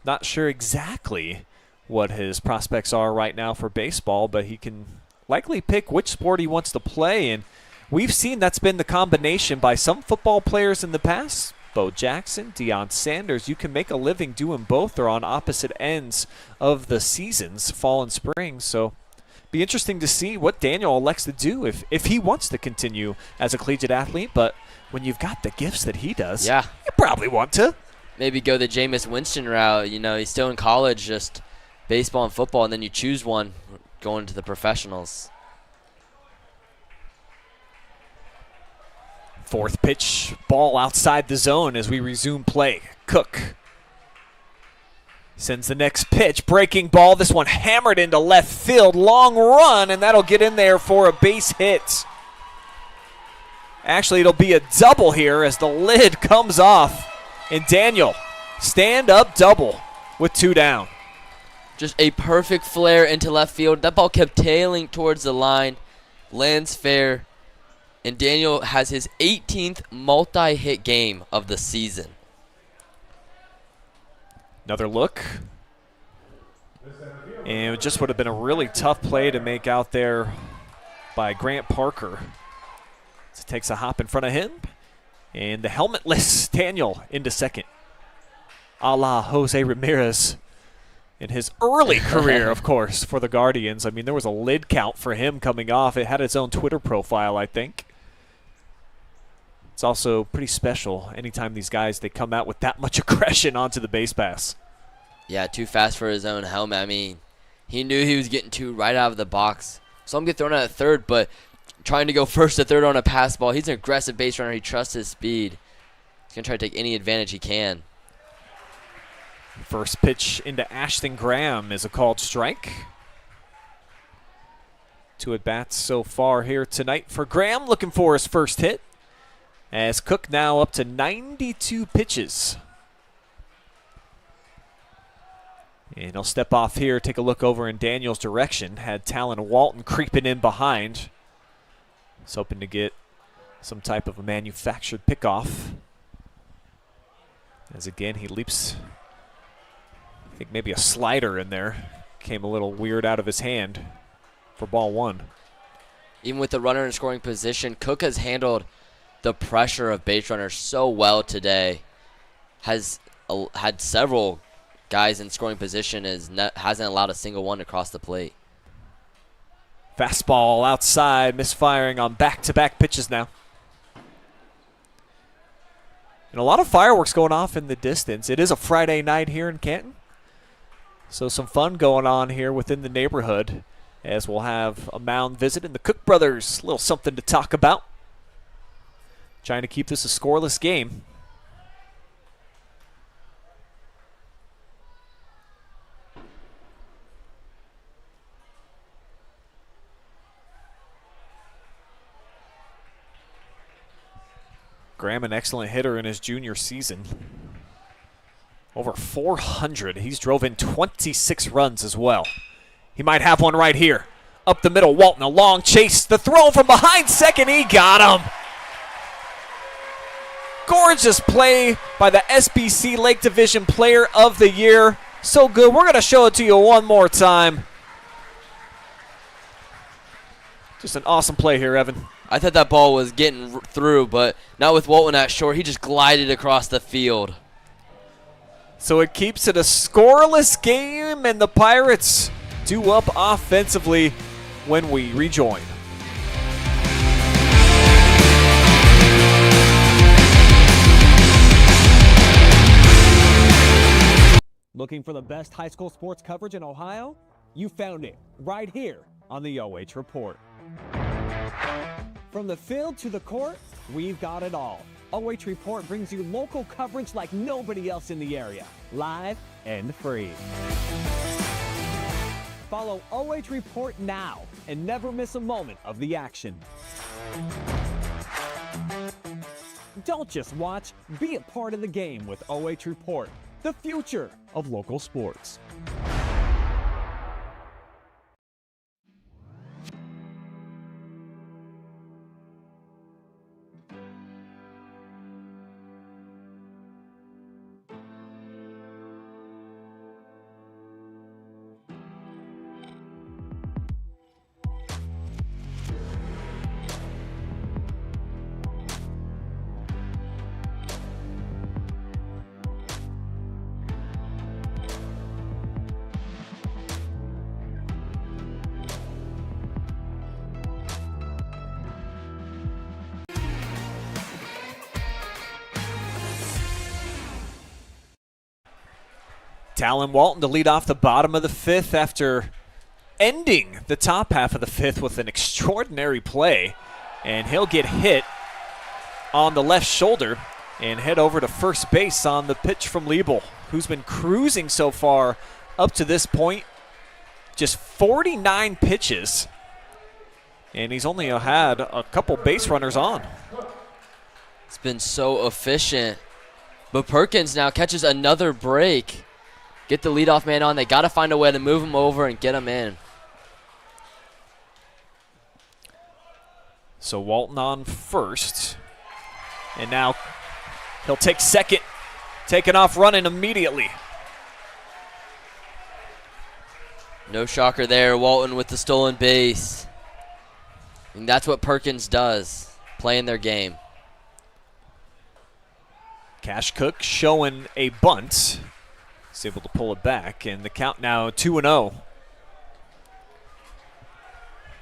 Not sure exactly what his prospects are right now for baseball, but he can likely pick which sport he wants to play. And we've seen that's been the combination by some football players in the past. Bo Jackson, Deion Sanders, you can make a living doing both. They're on opposite ends of the seasons, fall and spring. So be interesting to see what Daniel elects to do if he wants to continue as a collegiate athlete. But when you've got the gifts that he does, yeah, you probably want to. Maybe go the Jameis Winston route. You know, he's still in college, just baseball and football, and then you choose one going to the professionals. 4th pitch, ball outside the zone as we resume play. Cook sends the next pitch, breaking ball. This one hammered into left field. Long run, and that'll get in there for a base hit. Actually, it'll be a double here as the lid comes off. And Daniel, stand-up double with 2 down. Just a perfect flare into left field. That ball kept tailing towards the line. Lands fair. And Daniel has his 18th multi-hit game of the season. Another look. And it just would have been a really tough play to make out there by Grant Parker. So takes a hop in front of him. And the helmetless Daniel into second. A la Jose Ramirez in his early career, of course, for the Guardians. I mean, there was a lid count for him coming off. It had its own Twitter profile, I think. It's also pretty special anytime these guys, they come out with that much aggression onto the base pass. Yeah, too fast for his own helmet. I mean, he knew he was getting 2 right out of the box. Saw him get thrown out at third, but trying to go first to third on a pass ball. He's an aggressive base runner. He trusts his speed. He's going to try to take any advantage he can. First pitch into Ashton Graham is a called strike. 2 at-bats so far here tonight for Graham, looking for his first hit, as Cook now up to 92 pitches. And he'll step off here, take a look over in Daniel's direction. Had Talon Walton creeping in behind. He's hoping to get some type of a manufactured pickoff. As again, he leaps, I think maybe a slider in there. Came a little weird out of his hand for ball 1. Even with the runner in scoring position, Cook has handled the pressure of base runners so well today. Has had several guys in scoring position, hasn't allowed a single one to cross the plate. Fastball outside, misfiring on back-to-back pitches now. And a lot of fireworks going off in the distance. It is a Friday night here in Canton, so some fun going on here within the neighborhood, as we'll have a mound visit and the Cook brothers. A little something to talk about. Trying to keep this a scoreless game. Graham, an excellent hitter in his junior season. Over 400. He's drove in 26 runs as well. He might have one right here. Up the middle, Walton, a long chase. The throw from behind second, he got him. Gorgeous play by the SBC Lake Division Player of the Year. So good, we're going to show it to you one more time. Just an awesome play here, Evan. I thought that ball was getting through, but not with Walton at short. He just glided across the field. So it keeps it a scoreless game, and the Pirates do up offensively when we rejoin. Looking for the best high school sports coverage in Ohio? You found it right here on the OH Report. From the field to the court, we've got it all. OH Report brings you local coverage like nobody else in the area, live and free. Follow OH Report now and never miss a moment of the action. Don't just watch, be a part of the game with OH Report, the future of local sports. Talon Walton to lead off the bottom of the 5th after ending the top half of the 5th with an extraordinary play. And he'll get hit on the left shoulder and head over to first base on the pitch from Liebel, who's been cruising so far up to this point. Just 49 pitches. And he's only had a couple base runners on. It's been so efficient. But Perkins now catches another break. Get the leadoff man on. They got to find a way to move him over and get him in. So Walton on first. And now he'll take second. Taking off running immediately. No shocker there. Walton with the stolen base. And that's what Perkins does, playing their game. Kash Koch showing a bunt. He's able to pull it back, and the count now 2-0.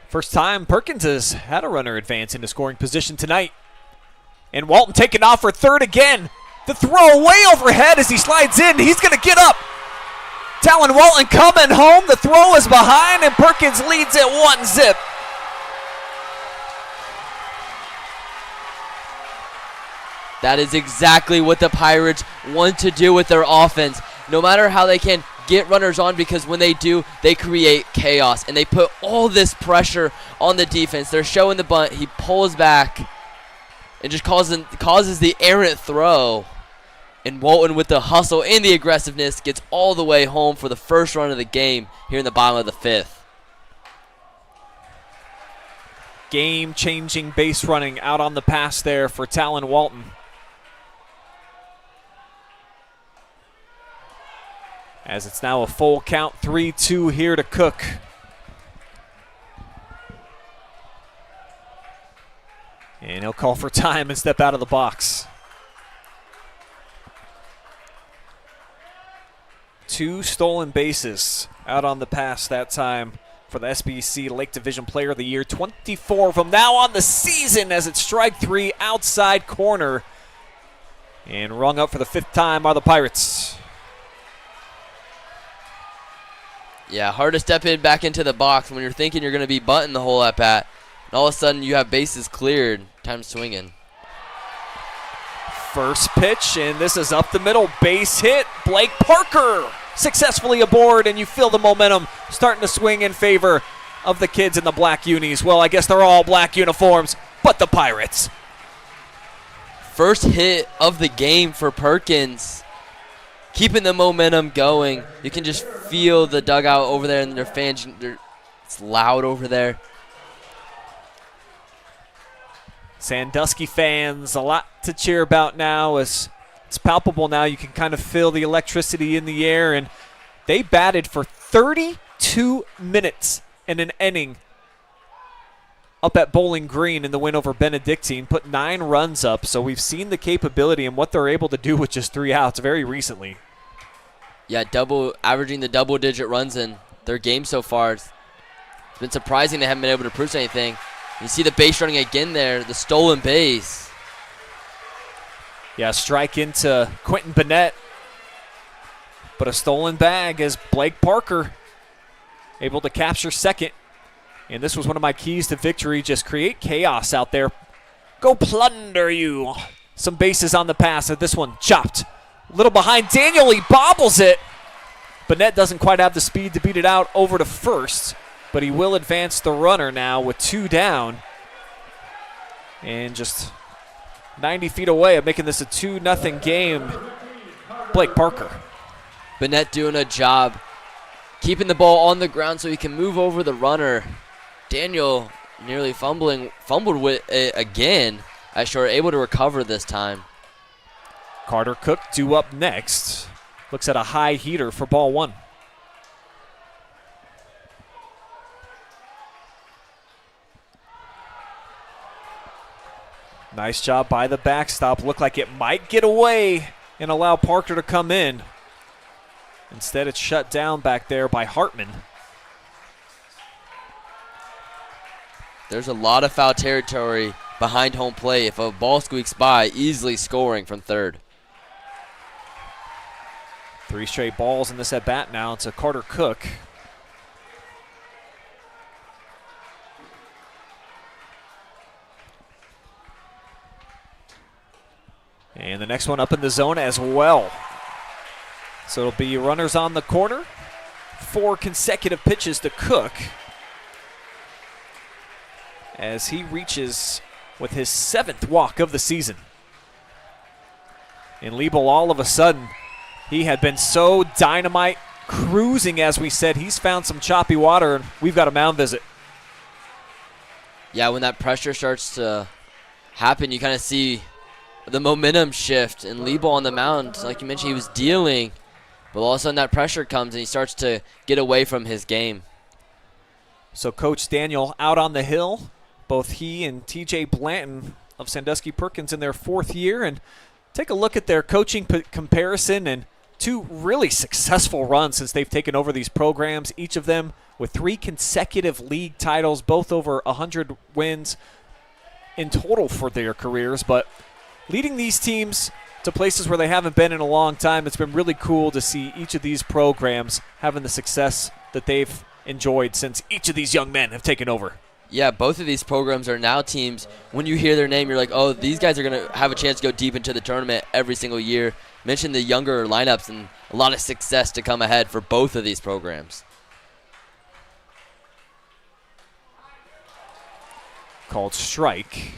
First time Perkins has had a runner advance into scoring position tonight. And Walton taking off for third again. The throw way overhead as he slides in. He's going to get up. Talon Walton coming home. The throw is behind, and Perkins leads it 1-0. That is exactly what the Pirates want to do with their offense. No matter how they can get runners on, because when they do, they create chaos, and they put all this pressure on the defense. They're showing the bunt. He pulls back and just causes the errant throw. And Walton, with the hustle and the aggressiveness, gets all the way home for the first run of the game here in the bottom of the 5th. Game-changing base running out on the pass there for Talon Walton. As it's now a full count, 3-2 here to Cook. And he'll call for time and step out of the box. 2 stolen bases out on the pass that time for the SBC Lake Division Player of the Year. 24 of them now on the season as it's strike 3 outside corner. And rung up for the 5th time are the Pirates. Yeah, hard to step in back into the box when you're thinking you're going to be bunting the whole at bat. And all of a sudden you have bases cleared. Time swinging. First pitch, and this is up the middle. Base hit. Blake Parker successfully aboard, and you feel the momentum starting to swing in favor of the kids in the black unis. Well, I guess they're all black uniforms, but the Pirates. First hit of the game for Perkins. Keeping the momentum going. You can just feel the dugout over there, and their fans, it's loud over there. Sandusky fans, a lot to cheer about now as it's palpable now. You can kind of feel the electricity in the air, and they batted for 32 minutes in an inning up at Bowling Green in the win over Benedictine, put 9 runs up. So we've seen the capability and what they're able to do with just 3 outs very recently. Yeah, averaging the double-digit runs in their game so far. It's been surprising they haven't been able to produce anything. You see the base running again there, the stolen base. Yeah, strike into Quentin Bennett. But a stolen bag as Blake Parker able to capture second. And this was one of my keys to victory. Just create chaos out there. Go plunder you. Some bases on the pass. And this one chopped. A little behind Daniel. He bobbles it. Bennett doesn't quite have the speed to beat it out over to first. But he will advance the runner now with 2 down. And just 90 feet away of making this a 2-0 game. Blake Parker. Bennett doing a job keeping the ball on the ground so he can move over the runner. Daniel nearly fumbled with it again. As Shore able to recover this time. Carter Cook due up next. Looks at a high heater for ball 1. Nice job by the backstop. Looked like it might get away and allow Parker to come in. Instead, it's shut down back there by Hartman. There's a lot of foul territory behind home plate. If a ball squeaks by, easily scoring from third. 3 straight balls in this at bat now to Carter Cook. And the next one up in the zone as well. So it'll be runners on the corner. 4 consecutive pitches to Cook as he reaches with his 7th walk of the season. And Liebel, all of a sudden, he had been so dynamite, cruising, as we said. He's found some choppy water, and we've got a mound visit. Yeah, when that pressure starts to happen, you kind of see the momentum shift. And Liebel on the mound, like you mentioned, he was dealing. But all of a sudden that pressure comes, and he starts to get away from his game. So Coach Daniel out on the hill. Both he and TJ Blanton of Sandusky Perkins in their 4th year. And take a look at their coaching comparison, and 2 really successful runs since they've taken over these programs, each of them with 3 consecutive league titles, both over 100 wins in total for their careers. But leading these teams to places where they haven't been in a long time, it's been really cool to see each of these programs having the success that they've enjoyed since each of these young men have taken over. Yeah, both of these programs are now teams. When you hear their name, you're like, oh, these guys are going to have a chance to go deep into the tournament every single year. Mention the younger lineups and a lot of success to come ahead for both of these programs. Called strike.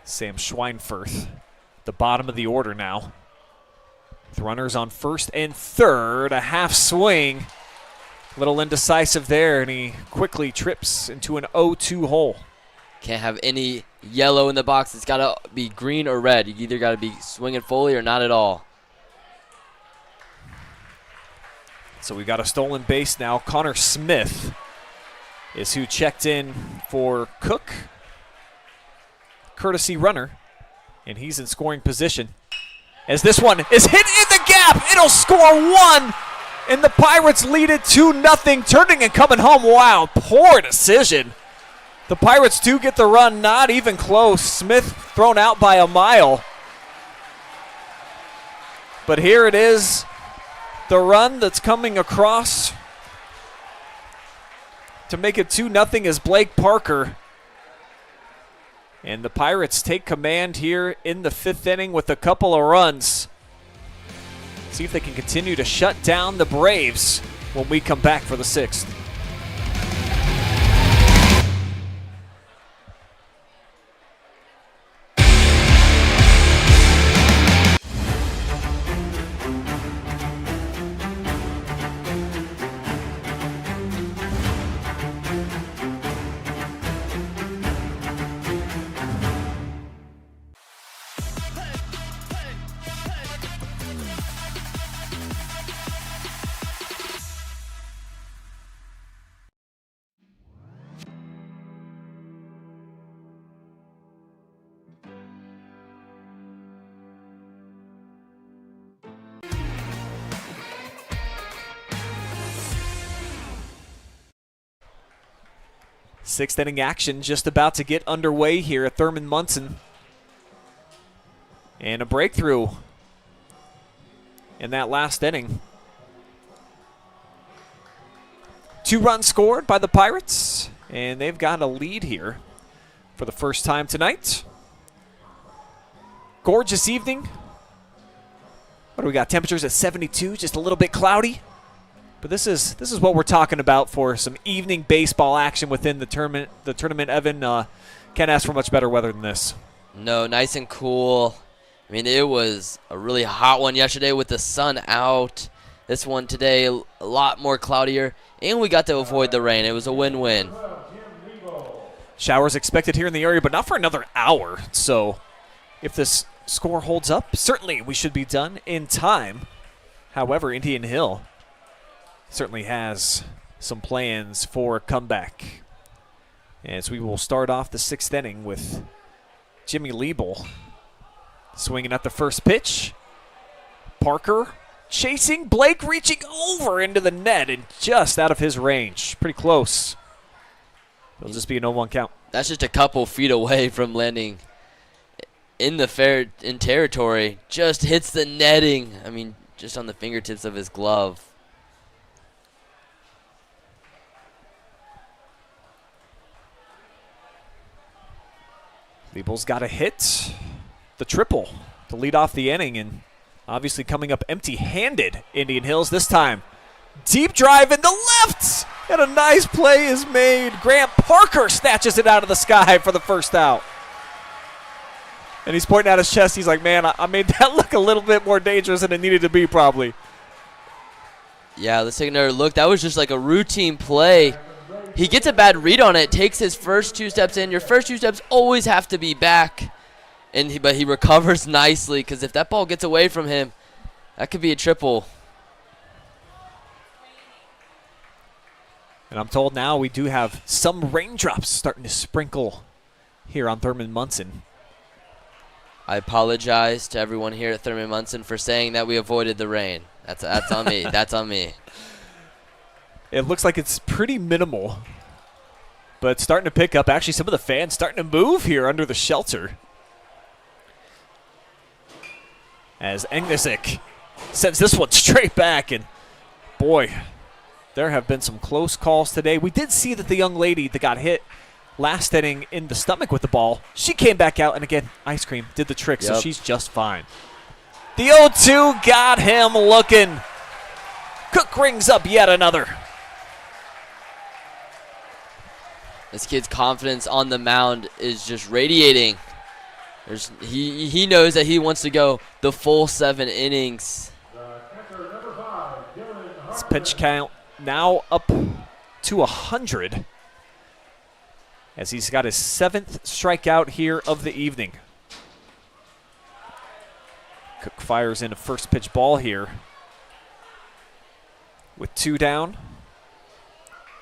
Sam Schweinfurth, the bottom of the order now. With runners on first and third, a half swing. A little indecisive there, and he quickly trips into an 0-2 hole. Can't have any yellow in the box. It's got to be green or red. You either got to be swinging fully or not at all. So we got a stolen base now. Connor Smith is who checked in for Cook. Courtesy runner, and he's in scoring position. As this one is hit in the gap, it'll score one, and the Pirates lead it 2-0, turning and coming home. Wow, poor decision. The Pirates do get the run, not even close. Smith thrown out by a mile. But here it is, the run that's coming across to make it 2-0 is Blake Parker. And the Pirates take command here in the 5th inning with a couple of runs. See if they can continue to shut down the Braves when we come back for the 6th. Sixth inning action just about to get underway here at Thurman Munson. And a breakthrough in that last inning. 2 runs scored by the Pirates, and they've got a lead here for the first time tonight. Gorgeous evening. What do we got? Temperatures at 72, just a little bit cloudy. But this is what we're talking about for some evening baseball action within the tournament. Evan, can't ask for much better weather than this. No, nice and cool. I mean, it was a really hot one yesterday with the sun out. This one today, a lot more cloudier, and we got to avoid the rain. It was a win-win. Showers expected here in the area, but not for another hour. So if this score holds up, certainly we should be done in time. However, Indian Hill certainly has some plans for a comeback. As we will start off the 6th inning with Jimmy Liebel swinging at the first pitch. Parker chasing, Blake reaching over into the net and just out of his range. Pretty close. It'll just be a 0-1 count. That's just a couple feet away from landing in the in territory. Just hits the netting. I mean, just on the fingertips of his glove. Liebel's got a hit, the triple to lead off the inning, and obviously coming up empty-handed, Indian Hills this time. Deep drive in the left, and a nice play is made. Grant Parker snatches it out of the sky for the first out. And he's pointing at his chest. He's like, man, I made that look a little bit more dangerous than it needed to be probably. Yeah, let's take another look. That was just like a routine play. He gets a bad read on it, takes his first 2 steps in. Your first 2 steps always have to be back. But he recovers nicely, because if that ball gets away from him, that could be a triple. And I'm told now we do have some raindrops starting to sprinkle here on Thurman Munson. I apologize to everyone here at Thurman Munson for saying that we avoided the rain. That's on me. That's on me. It looks like it's pretty minimal, but it's starting to pick up. Actually, some of the fans starting to move here under the shelter. As Englisic sends this one straight back, and boy, There have been some close calls today. We did see that the young lady that got hit last inning in the stomach with the ball, she came back out, and again, ice cream did the trick, so she's just fine. The 0-2 got him looking. Cook rings up yet another. This kid's confidence on the mound is just radiating. He knows that he wants to go the full 7 innings. His pitch count now up to 100 as he's got his 7th strikeout here of the evening. Cook fires in a first pitch ball here with 2 down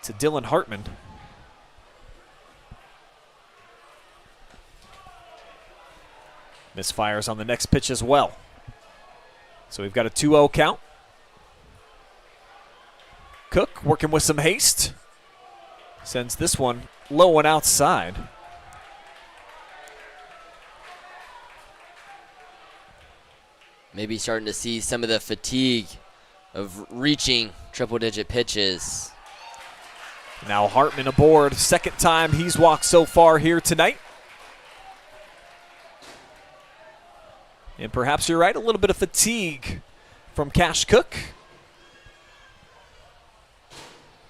to Dylan Hartman. Misfires on the next pitch as well. So we've got a 2-0 count. Cook working with some haste. Sends this one low and outside. Maybe starting to see some of the fatigue of reaching triple-digit pitches. Now Hartman aboard. Second time he's walked so far here tonight. And perhaps you're right, a little bit of fatigue from Kash Koch.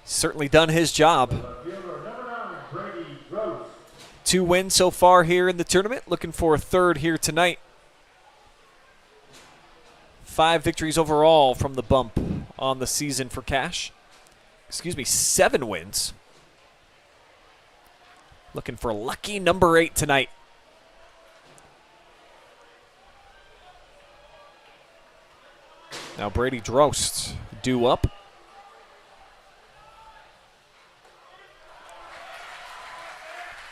Certainly done his job. 2 wins so far here in the tournament. Looking for a 3rd here tonight. 5 victories overall from the bump on the season for Kash. 7 wins. Looking for lucky number 8 tonight. Now Brady Drost due up.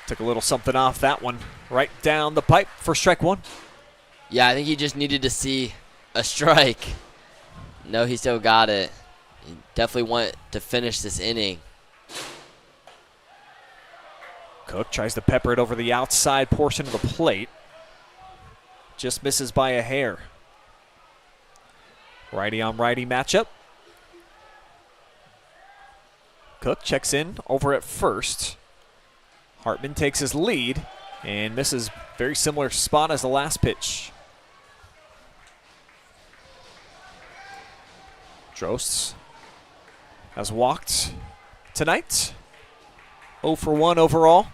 Took a little something off that one. Right down the pipe for strike 1. Yeah, I think he just needed to see a strike. No, he still got it. He definitely want to finish this inning. Cook tries to pepper it over the outside portion of the plate. Just misses by a hair. Righty on righty matchup. Cook checks in over at first. Hartman takes his lead and misses very similar spot as the last pitch. Drost has walked tonight. 0 for 1 overall.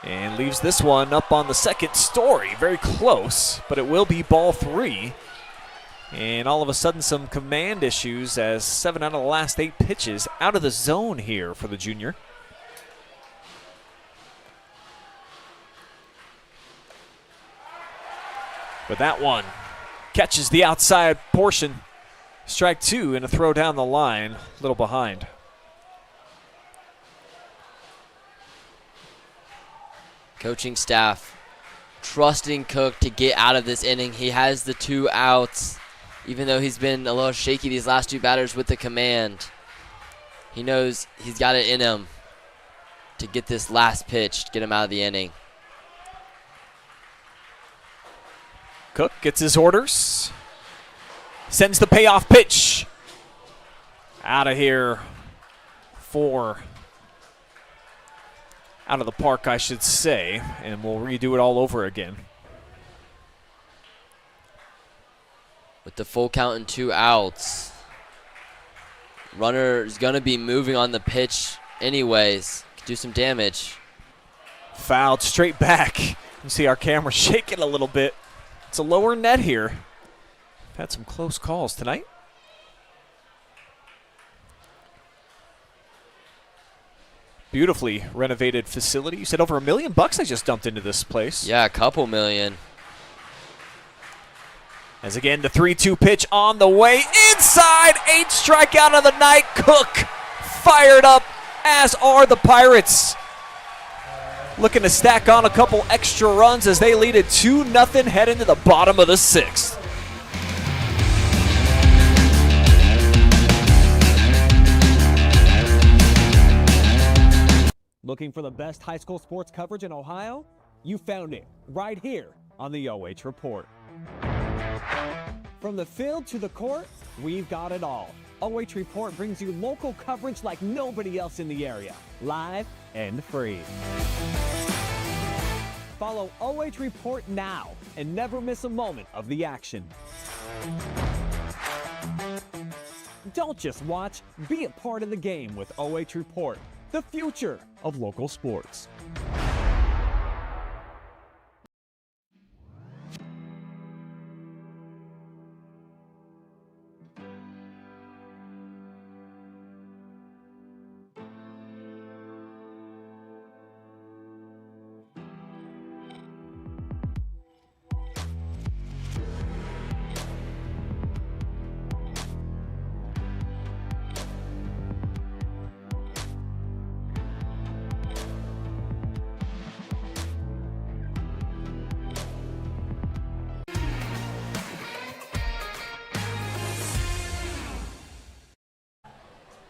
And leaves this one up on the second story. Very close, but it will be ball 3. And all of a sudden some command issues as 7 out of the last 8 pitches out of the zone here for the junior. But that one catches the outside portion. Strike 2 and a throw down the line, a little behind. Coaching staff trusting Cook to get out of this inning. He has the 2 outs, even though he's been a little shaky these last 2 batters with the command. He knows he's got it in him to get this last pitch, to get him out of the inning. Cook gets his orders. Sends the payoff pitch. Out of here. 4. Out of the park, I should say. And we'll redo it all over again. With the full count and 2 outs. Runner is going to be moving on the pitch anyways. Could do some damage. Fouled straight back. You see our camera shaking a little bit. It's a lower net here. We've had some close calls tonight. Beautifully renovated facility. You said over $1 million I just dumped into this place. Yeah, a couple million. As again, the 3-2 pitch on the way. Inside, 8th strikeout of the night. Cook fired up, as are the Pirates. Looking to stack on a couple extra runs as they lead it 2-0 head into the bottom of the 6th. Looking for the best high school sports coverage in Ohio? You found it right here on the OH Report. From the field to the court, we've got it all. OH Report brings you local coverage like nobody else in the area, live and free. Follow OH Report now and never miss a moment of the action. Don't just watch, be a part of the game with OH Report, the future of local sports.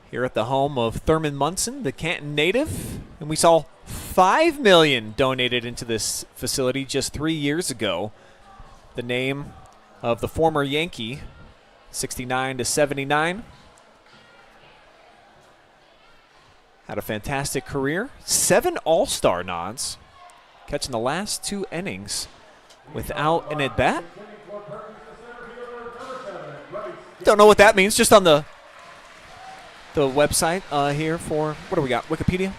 Here at the home of Thurman Munson, the Canton native, and we saw $5 million donated into this facility just 3 years ago. The name of the former Yankee, 69 to 79. Had a fantastic career, 7 All-Star nods, catching the last 2 innings without an at-bat. Don't know what that means, just on the website here for, what do we got, Wikipedia?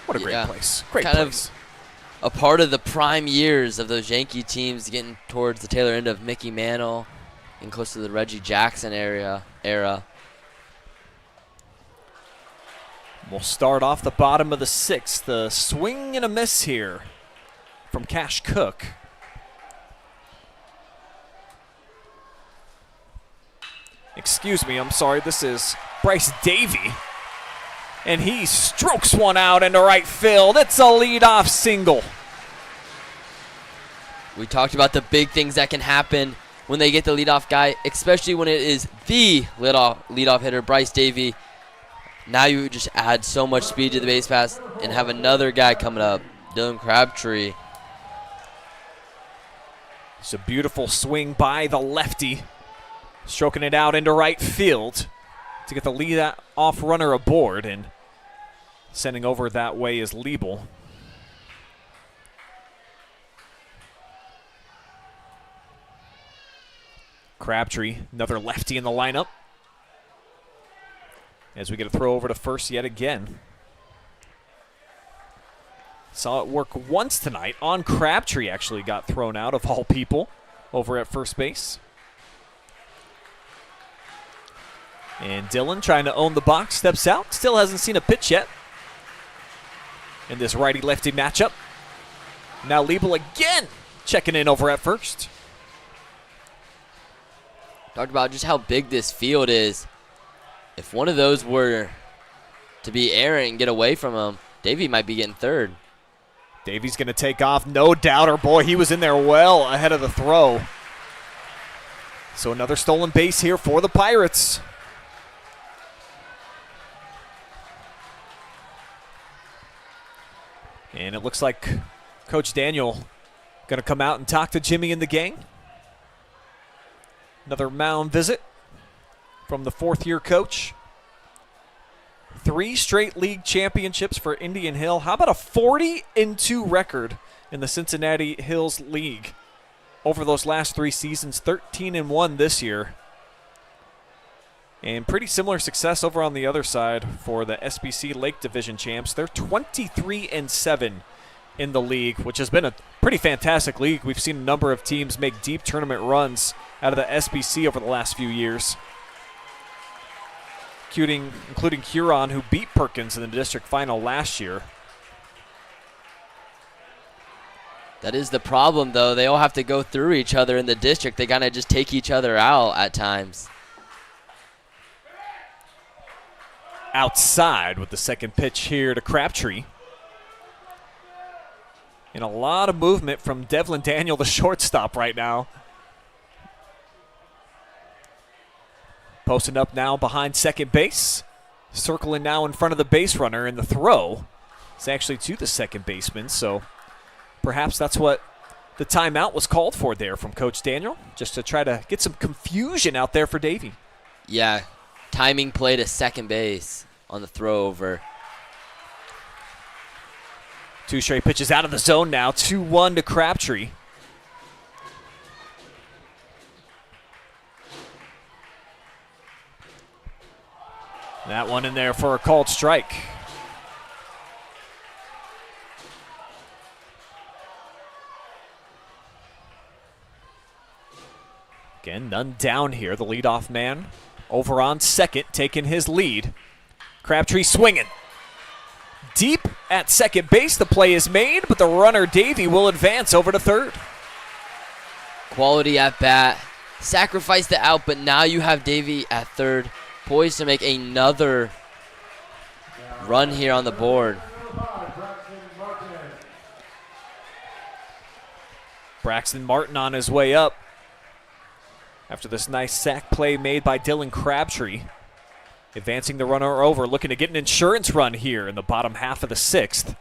What a great place. Great kind place. Of a part of the prime years of those Yankee teams, getting towards the tail end of Mickey Mantle and close to the Reggie Jackson era. We'll start off the bottom of the 6th. The swing and a miss here from Kash Koch. Excuse me, I'm sorry. This is Bryce Davey. And he strokes one out into right field. It's a leadoff single. We talked about the big things that can happen when they get the leadoff guy, especially when it is the leadoff hitter, Bryce Davey. Now you just add so much speed to the base pass and have another guy coming up, Dylan Crabtree. It's a beautiful swing by the lefty. Stroking it out into right field to get the lead-off runner aboard, and sending over that way is Liebel. Crabtree, another lefty in the lineup. As we get a throw over to first yet again. Saw it work once tonight. On Crabtree actually got thrown out, of all people, over at first base. And Dylan, trying to own the box, steps out. Still hasn't seen a pitch yet in this righty-lefty matchup. Now Liebel again checking in over at first. Talked about just how big this field is. If one of those were to be errant and get away from him, Davey might be getting third. Davey's going to take off, no doubter. Boy, he was in there well ahead of the throw. So another stolen base here for the Pirates. And it looks like Coach Daniel going to come out and talk to Jimmy and the gang. Another mound visit from the 4th-year coach. 3 straight league championships for Indian Hill. How about a 40-2 record in the Cincinnati Hills League over those last 3 seasons? 13-1 this year. And pretty similar success over on the other side for the SBC Lake Division champs. They're 23-7 in the league, which has been a pretty fantastic league. We've seen a number of teams make deep tournament runs out of the SBC over the last few years, including Huron, who beat Perkins in the district final last year. That is the problem, though. They all have to go through each other in the district. They kind of just take each other out at times. Outside with the second pitch here to Crabtree. And a lot of movement from Devlin Daniel, the shortstop, right now. Posting up now behind second base. Circling now in front of the base runner, and the throw is actually to the second baseman. So perhaps that's what the timeout was called for there from Coach Daniel, just to try to get some confusion out there for Davey. Yeah, timing play to second base on the throw over. 2 straight pitches out of the zone now. 2-1 to Crabtree. That one in there for a called strike. Again, none down here. The leadoff man over on second, taking his lead. Crabtree swinging. Deep at second base, the play is made, but the runner Davey will advance over to third. Quality at bat. Sacrifice the out, but now you have Davey at third, poised to make another run here on the board. Braxton Martin on his way up after this nice sac play made by Dylan Crabtree. Advancing the runner over, looking to get an insurance run here in the bottom half of the 6th.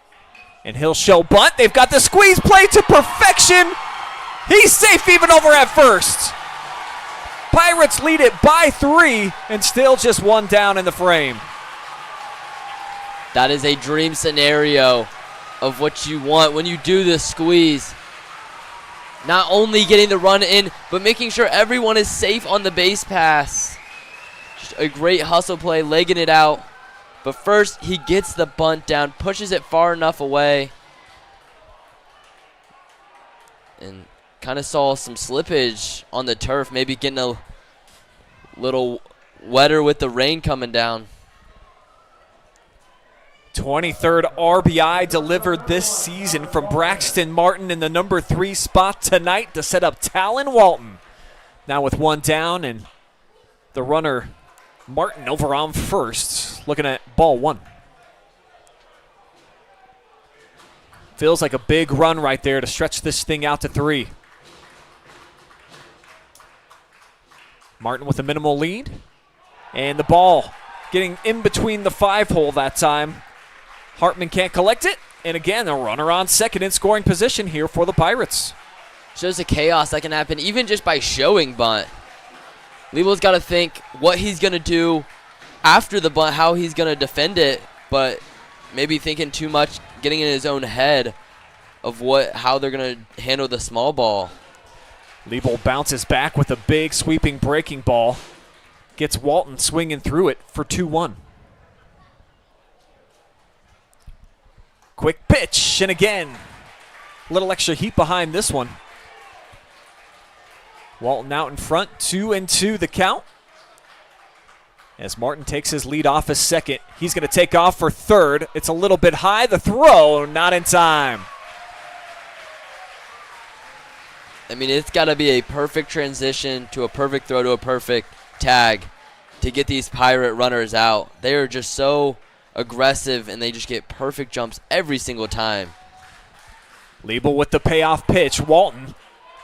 And he'll show bunt. They've got the squeeze play to perfection. He's safe even over at first. Pirates lead it by 3 and still just 1 down in the frame. That is a dream scenario of what you want when you do the squeeze. Not only getting the run in, but making sure everyone is safe on the base pass. Just a great hustle play, legging it out. But first, he gets the bunt down, pushes it far enough away. And kind of saw some slippage on the turf, maybe getting a little wetter with the rain coming down. 23rd RBI delivered this season from Braxton Martin in the number 3 spot tonight to set up Talon Walton. Now with 1 down and the runner Martin over on first, looking at ball 1. Feels like a big run right there to stretch this thing out to 3. Martin with a minimal lead. And the ball getting in between the 5-hole that time. Hartman can't collect it. And again, a runner on second in scoring position here for the Pirates. Shows the chaos that can happen even just by showing bunt. Liebel's got to think what he's going to do after the bunt, how he's going to defend it, but maybe thinking too much, getting in his own head of how they're going to handle the small ball. Liebel bounces back with a big sweeping breaking ball. Gets Walton swinging through it for 2-1. Quick pitch, and again, a little extra heat behind this one. Walton out in front, 2-2 the count. As Martin takes his lead off as second, he's going to take off for third. It's a little bit high, the throw, not in time. I mean, it's got to be a perfect transition to a perfect throw to a perfect tag to get these Pirate runners out. They are just so aggressive, and they just get perfect jumps every single time. Liebel with the payoff pitch. Walton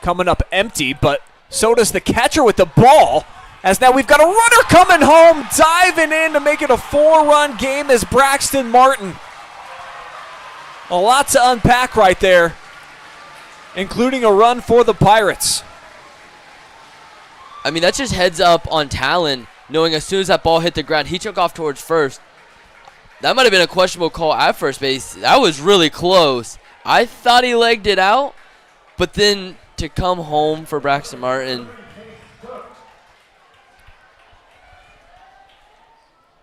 coming up empty, but so does the catcher with the ball. As now we've got a runner coming home, diving in to make it a 4-run game is Braxton Martin. A lot to unpack right there, including a run for the Pirates. I mean, that's just heads up on Talon, knowing as soon as that ball hit the ground, he took off towards first. That might have been a questionable call at first base. That was really close. I thought he legged it out, but then to come home for Braxton Martin.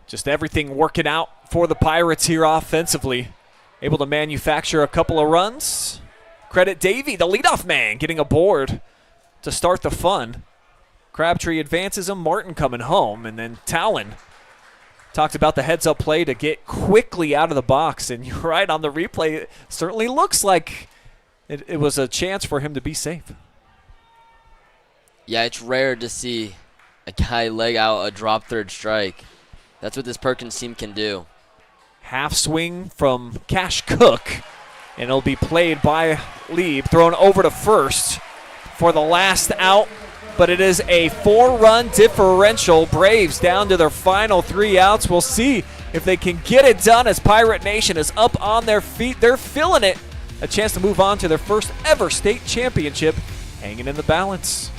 Just everything working out for the Pirates here offensively. Able to manufacture a couple of runs. Credit Davey, the leadoff man, getting aboard to start the fun. Crabtree advances him, Martin coming home, and then Talon talked about the heads-up play to get quickly out of the box, and you're right, on the replay, it certainly looks like it was a chance for him to be safe. Yeah, it's rare to see a guy leg out a drop third strike. That's what this Perkins team can do. Half swing from Kash Koch, and it'll be played by Lieb, thrown over to first for the last out. But it is a 4-run differential. Braves down to their final 3 outs. We'll see if they can get it done as Pirate Nation is up on their feet. They're feeling it. A chance to move on to their first ever state championship, hanging in the balance.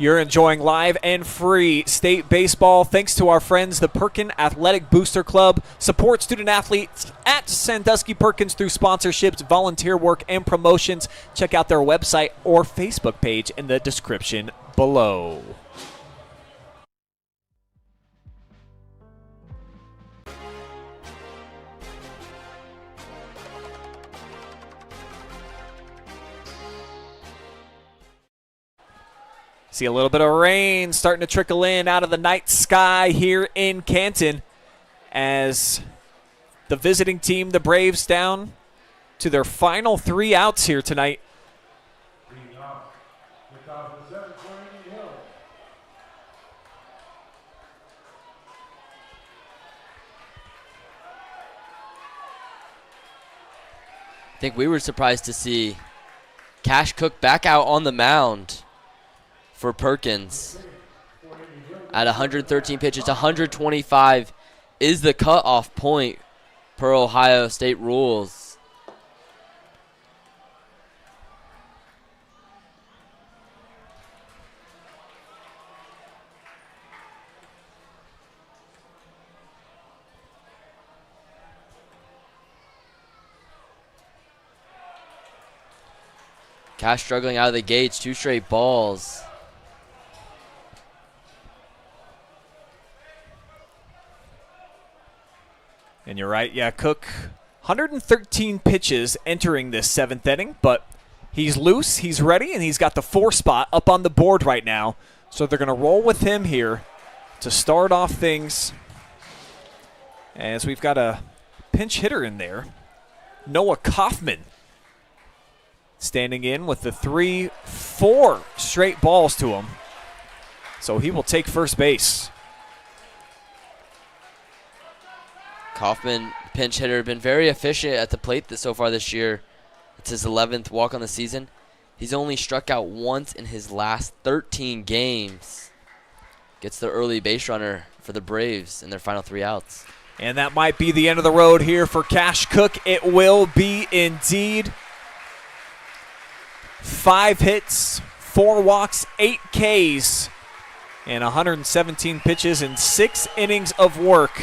You're enjoying live and free state baseball thanks to our friends, the Perkins Athletic Booster Club. Support student athletes at Sandusky Perkins through sponsorships, volunteer work, and promotions. Check out their website or Facebook page in the description below. See a little bit of rain starting to trickle in out of the night sky here in Canton as the visiting team, the Braves, down to their final 3 outs here tonight. I think we were surprised to see Kash Koch back out on the mound for Perkins at 113 pitches. 125 is the cutoff point per Ohio State rules. Kash struggling out of the gates, 2 straight balls. And you're right, yeah, Cook, 113 pitches entering this 7th inning, but he's loose, he's ready, and he's got the 4 spot up on the board right now. So they're going to roll with him here to start off things, as we've got a pinch hitter in there, Noah Kaufman, standing in with the 4 straight balls to him. So he will take first base. Kaufman, pinch hitter, been very efficient at the plate so far this year. It's his 11th walk on the season. He's only struck out once in his last 13 games. Gets the early base runner for the Braves in their final 3 outs. And that might be the end of the road here for Kash Koch. It will be indeed. 5 hits, 4 walks, 8 Ks, and 117 pitches in 6 innings of work.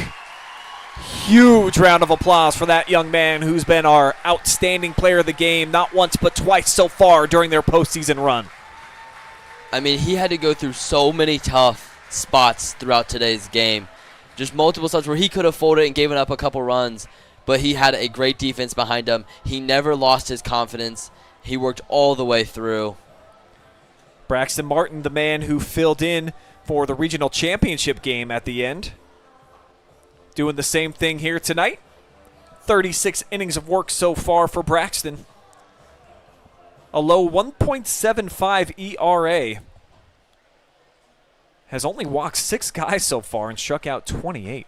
Huge round of applause for that young man who's been our outstanding player of the game, not once but twice so far during their postseason run. I mean, he had to go through so many tough spots throughout today's game. Just multiple spots where he could have folded and given up a couple runs, but he had a great defense behind him. He never lost his confidence. He worked all the way through. Braxton Martin, the man who filled in for the regional championship game at the end, doing the same thing here tonight. 36 innings of work so far for Braxton. A low 1.75 ERA. Has only walked 6 guys so far and struck out 28.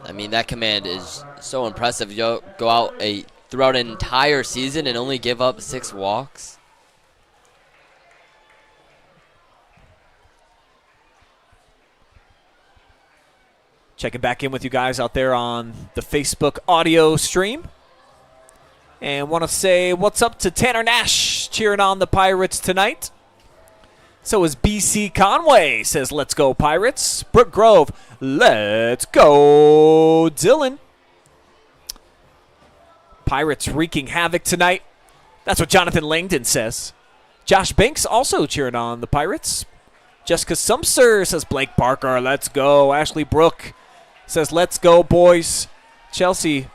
I mean, that command is so impressive. You go out throughout an entire season and only give up 6 walks. Checking back in with you guys out there on the Facebook audio stream. And want to say what's up to Tanner Nash cheering on the Pirates tonight. So is BC Conway, says let's go Pirates. Brook Grove, let's go Dylan. Pirates wreaking havoc tonight. That's what Jonathan Langdon says. Josh Banks also cheering on the Pirates. Jessica Sumser says Blake Parker, let's go. Ashley Brook says let's go boys. Chelsea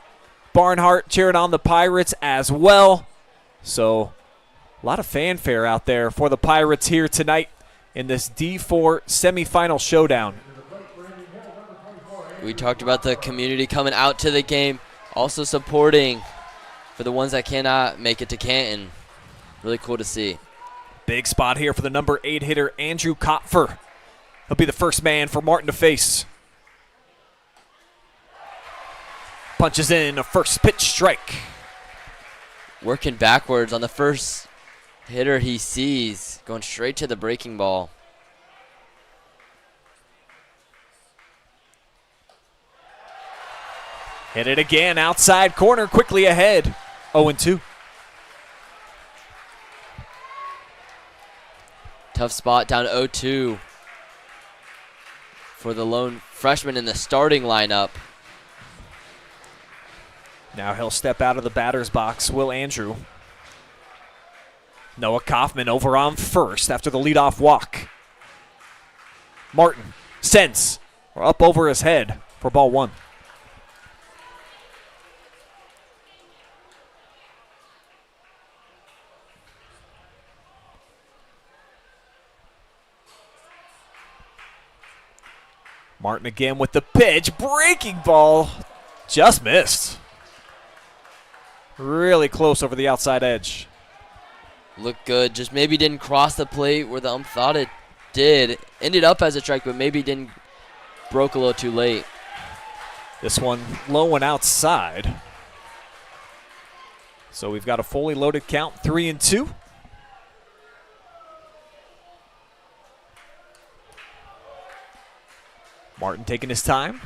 Barnhart cheering on the Pirates as well. So a lot of fanfare out there for the Pirates here tonight in this D4 semifinal showdown. We talked about the community coming out to the game, also supporting for the ones that cannot make it to Canton. Really cool to see. Big spot here for the number 8 hitter, Andrew Kopfer. He'll be the first man for Martin to face. Punches in a first pitch strike. Working backwards on the first hitter he sees, going straight to the breaking ball. Hit it again, outside corner, quickly ahead. 0-2. Tough spot, down 0-2 for the lone freshman in the starting lineup. Now he'll step out of the batter's box, Will Andrew. Noah Kaufman over on first after the leadoff walk. Martin sends, or up over his head for ball 1. Martin again with the pitch, breaking ball, just missed. Really close over the outside edge. Looked good, just maybe didn't cross the plate where the ump thought it did. Ended up as a strike, but maybe didn't, broke a little too late. This one low and outside. So we've got a fully loaded count, 3-2. Martin taking his time,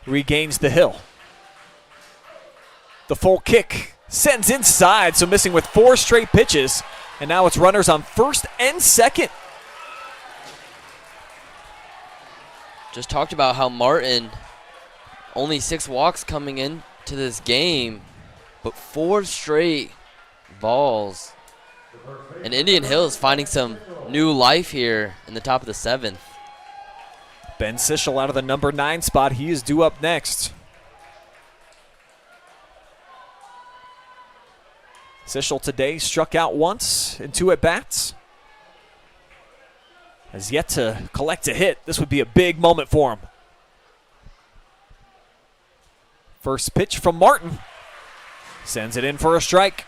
regains the hill. The full kick sends inside, so missing with 4 straight pitches. And now it's runners on first and second. Just talked about how Martin, only 6 walks coming into this game, but 4 straight balls. And Indian Hills finding some new life here in the top of the 7th. Ben Sichel out of the number 9 spot. He is due up next. Sichel today struck out once in 2 at-bats. Has yet to collect a hit. This would be a big moment for him. First pitch from Martin. Sends it in for a strike.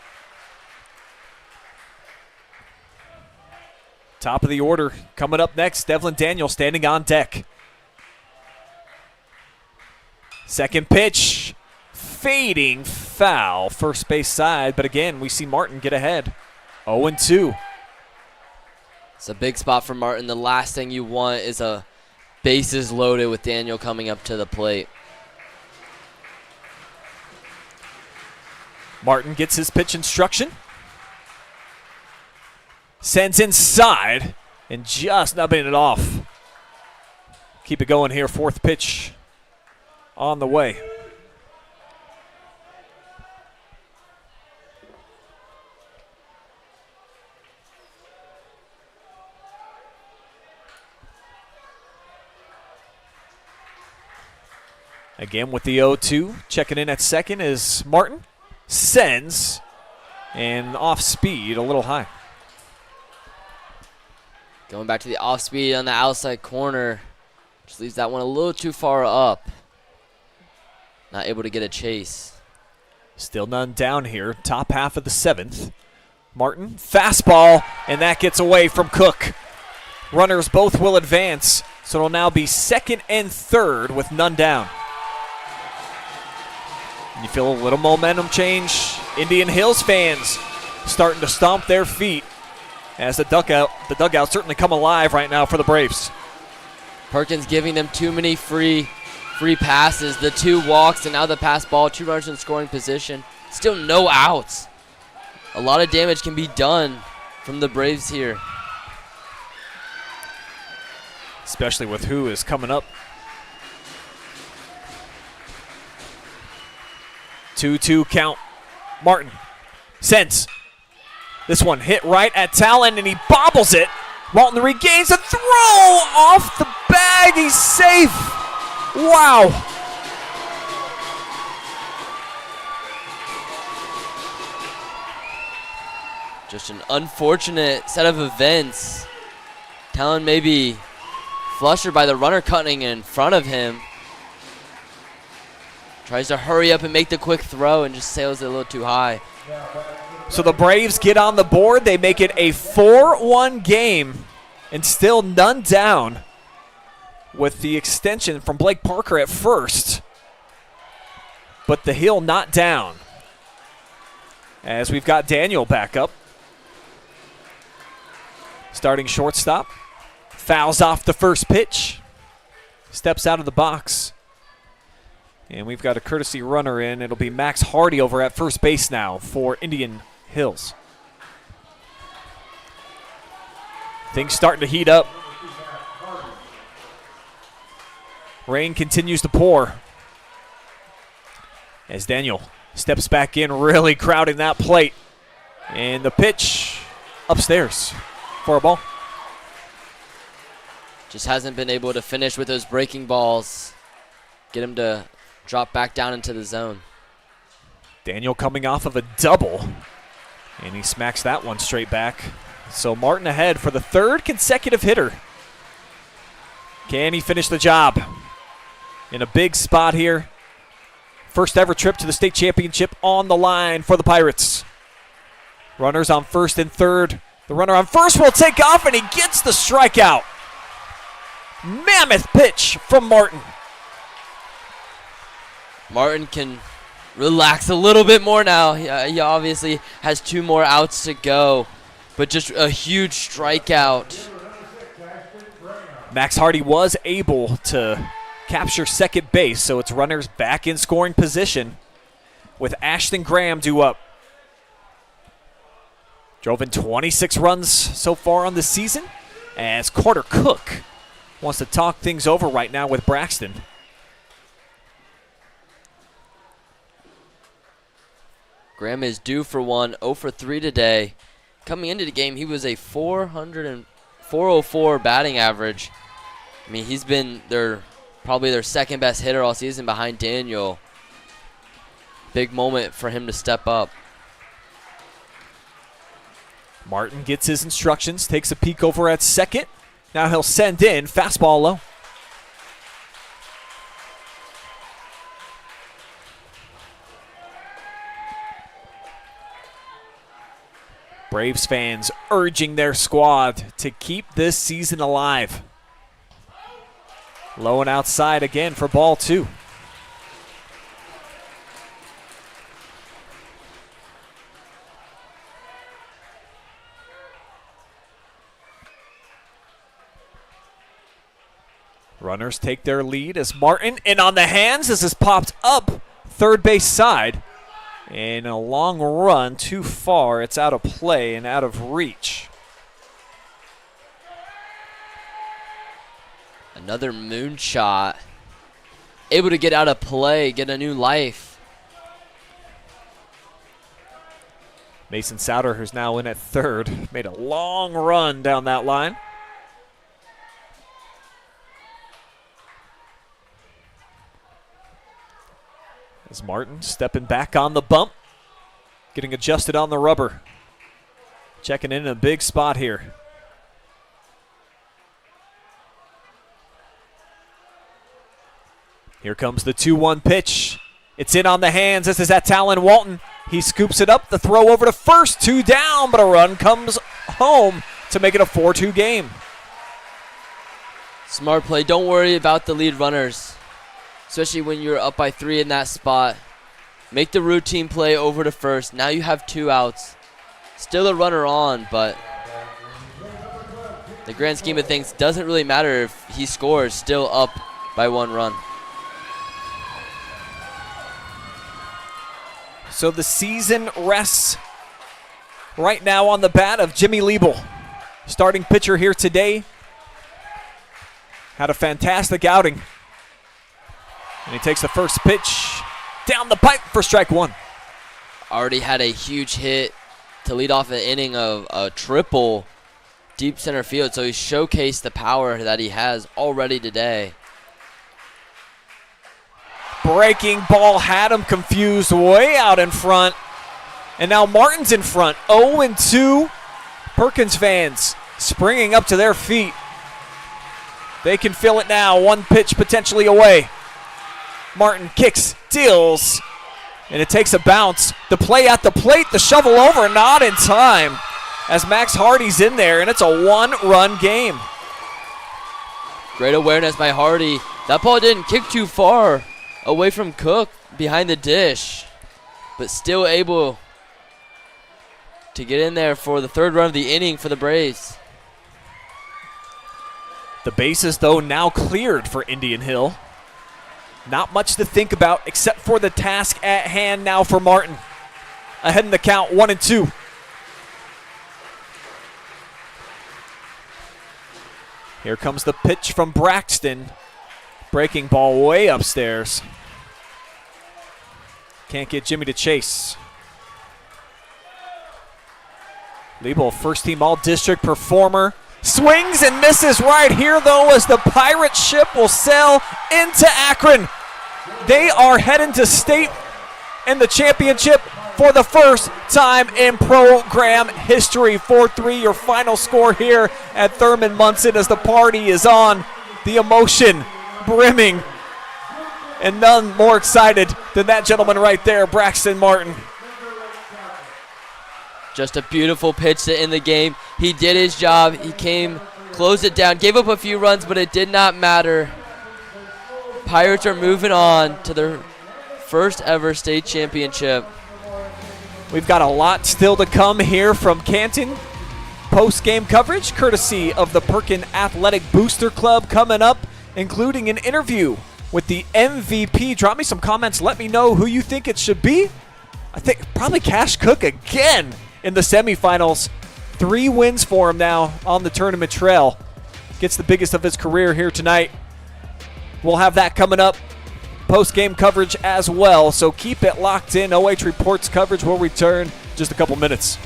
Top of the order coming up next. Devlin Daniel standing on deck. Second pitch. Fading foul, first base side, but again, we see Martin get ahead. 0-2. It's a big spot for Martin. The last thing you want is a bases loaded with Daniel coming up to the plate. Martin gets his pitch instruction. Sends inside and just nubbing it off. Keep it going here, 4th pitch on the way. Again with the 0-2, checking in at second is Martin. Sends, and off speed, a little high. Going back to the off speed on the outside corner. Just leaves that one a little too far up. Not able to get a chase. Still none down here, top half of the 7th. Martin, fastball, and that gets away from Cook. Runners both will advance, so it'll now be 2nd and 3rd with none down. You feel a little momentum change. Indian Hills fans starting to stomp their feet as the dugout certainly come alive right now for the Braves. Perkins giving them too many free passes. The 2 walks and now the pass ball. 2 runners in scoring position. Still no outs. A lot of damage can be done from the Braves here. Especially with who is coming up. 2-2 count. Martin sends. This one hit right at Talon, and he bobbles it. Walton regains a throw off the bag. He's safe. Wow. Just an unfortunate set of events. Talon maybe flustered by the runner cutting in front of him. Tries to hurry up and make the quick throw and just sails it a little too high. So the Braves get on the board. They make it a 4-1 game and still none down with the extension from Blake Parker at first. But the Hill not down as we've got Daniel back up. Starting shortstop. Fouls off the first pitch. Steps out of the box. And we've got a courtesy runner in. It'll be Max Hardy over at first base now for Indian Hills. Things starting to heat up. Rain continues to pour as Daniel steps back in, really crowding that plate. And the pitch upstairs for a ball. Just hasn't been able to finish with those breaking balls. Get him to drop back down into the zone. Daniel coming off of a double, and he smacks that one straight back. So Martin ahead for the third consecutive hitter. Can he finish the job? In a big spot here. First ever trip to the state championship on the line for the Pirates. Runners on first and third. The runner on first will take off, and he gets the strikeout. Mammoth pitch from Martin. Martin can relax a little bit more now. He obviously has 2 more outs to go, but just a huge strikeout. Max Hardy was able to capture second base, so it's runners back in scoring position with Ashton Graham due up. Drove in 26 runs so far on the season, as Carter Cook wants to talk things over right now with Braxton. Graham is due for one, 0 for 3 today. Coming into the game, he was a 404 batting average. I mean, he's been probably their second best hitter all season behind Daniel. Big moment for him to step up. Martin gets his instructions, takes a peek over at second. Now he'll send in fastball low. Braves fans urging their squad to keep this season alive. Low and outside again for ball 2. Runners take their lead as Martin in on the hands. This is popped up third base side. And a long run too far. It's out of play and out of reach. Another moonshot. Able to get out of play, get a new life. Mason Souter, who's now in at third, made a long run down that line. As Martin stepping back on the bump, getting adjusted on the rubber. Checking in a big spot here. Here comes the 2-1 pitch. It's in on the hands. This is at Talon Walton. He scoops it up. The throw over to first. 2 down, but a run comes home to make it a 4-2 game. Smart play. Don't worry about the lead runners, especially when you're up by 3 in that spot. Make the routine play over to first. Now you have 2 outs. Still a runner on, but the grand scheme of things doesn't really matter if he scores, still up by 1 run. So the season rests right now on the bat of Jimmy Liebel. Starting pitcher here today. Had a fantastic outing. And he takes the first pitch down the pipe for strike 1. Already had a huge hit to lead off an inning of a triple deep center field, so he showcased the power that he has already today. Breaking ball had him confused way out in front. And now Martin's in front. 0-2. Perkins fans springing up to their feet. They can feel it now. 1 pitch potentially away. Martin kicks, deals, and it takes a bounce. The play at the plate, the shovel over, not in time. As Max Hardy's in there, and it's a 1-run game. Great awareness by Hardy. That ball didn't kick too far away from Cook behind the dish, but still able to get in there for the 3rd run of the inning for the Braves. The bases, though, now cleared for Indian Hill. Not much to think about except for the task at hand now for Martin. Ahead in the count, 1-2. Here comes the pitch from Braxton. Breaking ball way upstairs. Can't get Jimmy to chase. Liebel, first team all-district performer. Swings and misses right here, though, as the Pirate ship will sail into Akron. They are heading to state and the championship for the first time in program history. 4-3 your final score here at Thurman Munson as the party is on. The emotion brimming. And none more excited than that gentleman right there, Braxton Martin. Just a beautiful pitch to end the game. He did his job. He came, closed it down, gave up a few runs, but it did not matter. Pirates are moving on to their first ever state championship. We've got a lot still to come here from Canton. Post-game coverage courtesy of the Perkins Athletic Booster Club coming up, including an interview with the MVP. Drop me some comments. Let me know who you think it should be. I think probably Kash Koch again in the semifinals. 3 wins for him now on the tournament trail. Gets the biggest of his career here tonight. We'll have that coming up. Post-game coverage as well, so keep it locked in. OH Reports coverage will return just a couple minutes.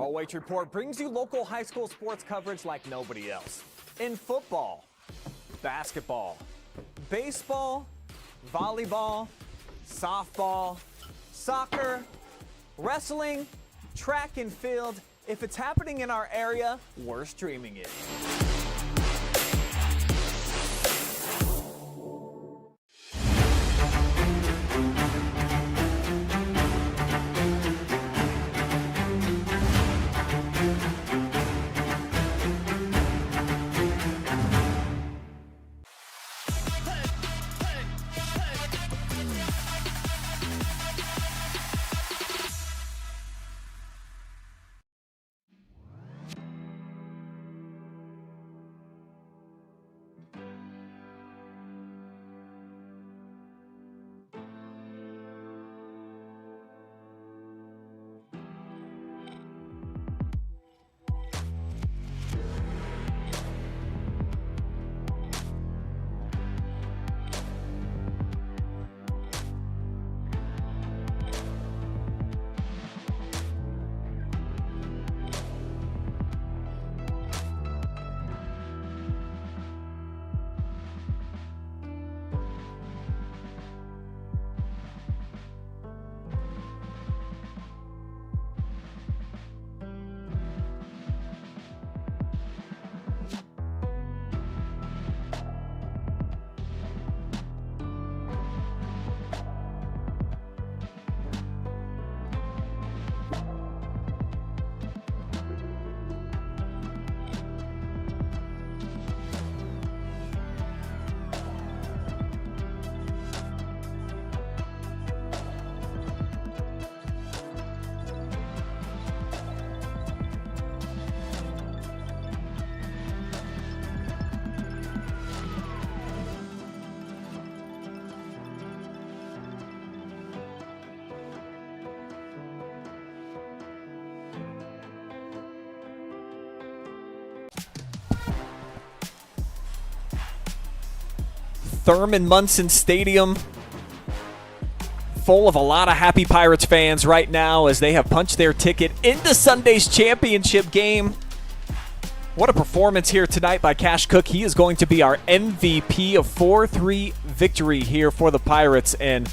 OH Report brings you local high school sports coverage like nobody else. In football, basketball, baseball, volleyball, softball, soccer, wrestling, track and field. If it's happening in our area, we're streaming it. Thurman Munson Stadium full of a lot of happy Pirates fans right now as they have punched their ticket into Sunday's championship game. What a performance here tonight by Kash Koch. He is going to be our MVP, a 4-3 victory here for the Pirates, and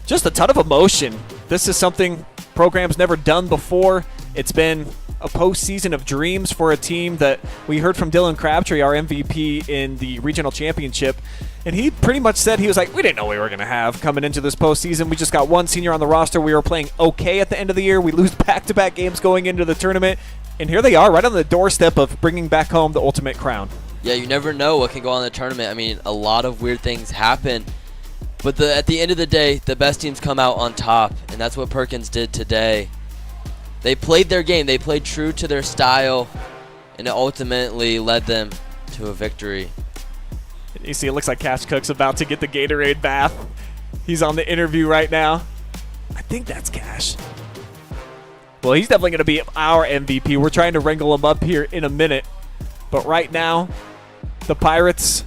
just a ton of emotion. This is something program's never done before. It's been a postseason of dreams for a team that we heard from Dylan Crabtree, our MVP in the regional championship. And he pretty much said, he was like, we didn't know we were going to have coming into this postseason. We just got one senior on the roster. We were playing okay at the end of the year. We lose back-to-back games going into the tournament. And here they are right on the doorstep of bringing back home the ultimate crown. Yeah, you never know what can go on in the tournament. I mean, a lot of weird things happen. But at the end of the day, the best teams come out on top. And that's what Perkins did today. They played their game. They played true to their style. And it ultimately led them to a victory. You see, it looks like Kash Koch's about to get the Gatorade bath. He's on the interview right now. I think that's Kash. Well, he's definitely going to be our MVP. We're trying to wrangle him up here in a minute. But right now, the Pirates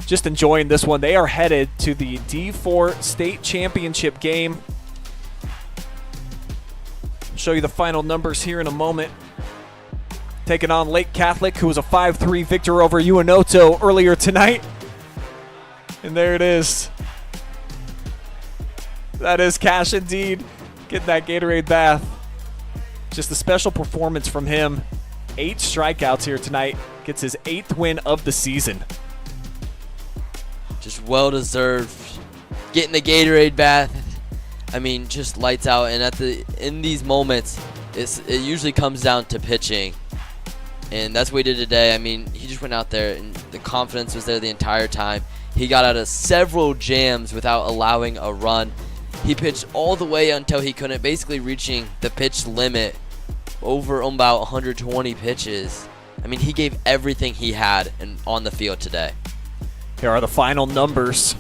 just enjoying this one. They are headed to the D4 State Championship game. I'll show you the final numbers here in a moment. Taking on Lake Catholic, who was a 5-3 victor over UNOTO earlier tonight. And there it is. That is Kash indeed. Getting that Gatorade bath. Just a special performance from him. 8 strikeouts here tonight. Gets his 8th win of the season. Just well-deserved. Getting the Gatorade bath. I mean, just lights out. And in these moments, it usually comes down to pitching. And that's what he did today. I mean, he just went out there and the confidence was there the entire time. He got out of several jams without allowing a run. He pitched all the way until he couldn't, basically reaching the pitch limit over about 120 pitches. I mean, he gave everything he had on the field today. Here are the final numbers.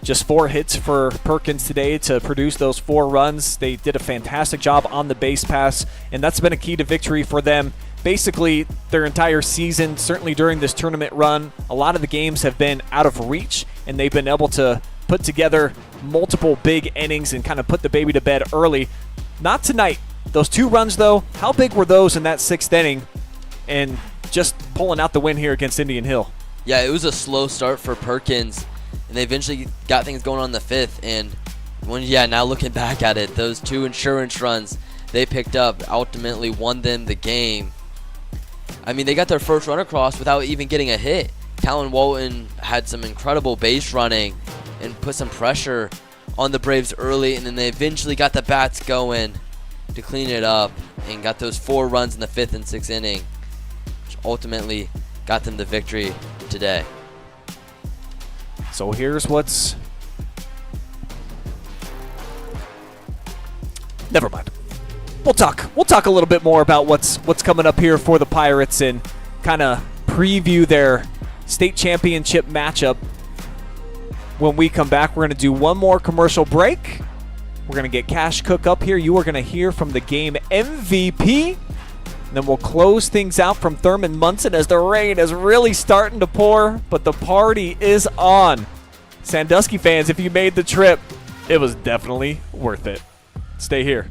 Just 4 hits for Perkins today to produce those 4 runs. They did a fantastic job on the base pass, and that's been a key to victory for them. Basically, their entire season, certainly during this tournament run, a lot of the games have been out of reach, and they've been able to put together multiple big innings and kind of put the baby to bed early. Not tonight. Those 2 runs, though, how big were those in that 6th inning? And just pulling out the win here against Indian Hill. Yeah, it was a slow start for Perkins, and they eventually got things going on in the 5th. And now looking back at it, those 2 insurance runs they picked up ultimately won them the game. I mean, they got their first run across without even getting a hit. Callan Walton had some incredible base running and put some pressure on the Braves early, and then they eventually got the bats going to clean it up and got those 4 runs in the 5th and 6th inning, which ultimately got them the victory today. So here's what's... Never mind. We'll talk a little bit more about what's coming up here for the Pirates and kind of preview their state championship matchup. When we come back, we're going to do one more commercial break. We're going to get Kash Koch up here. You are going to hear from the game MVP. And then we'll close things out from Thurman Munson as the rain is really starting to pour, but the party is on. Sandusky fans, if you made the trip, it was definitely worth it. Stay here.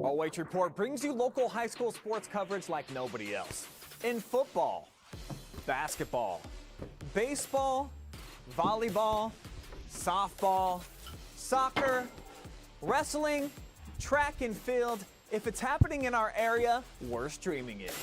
OH Report brings you local high school sports coverage like nobody else. In football, basketball, baseball, volleyball, softball, soccer, wrestling, track and field. If it's happening in our area, we're streaming it.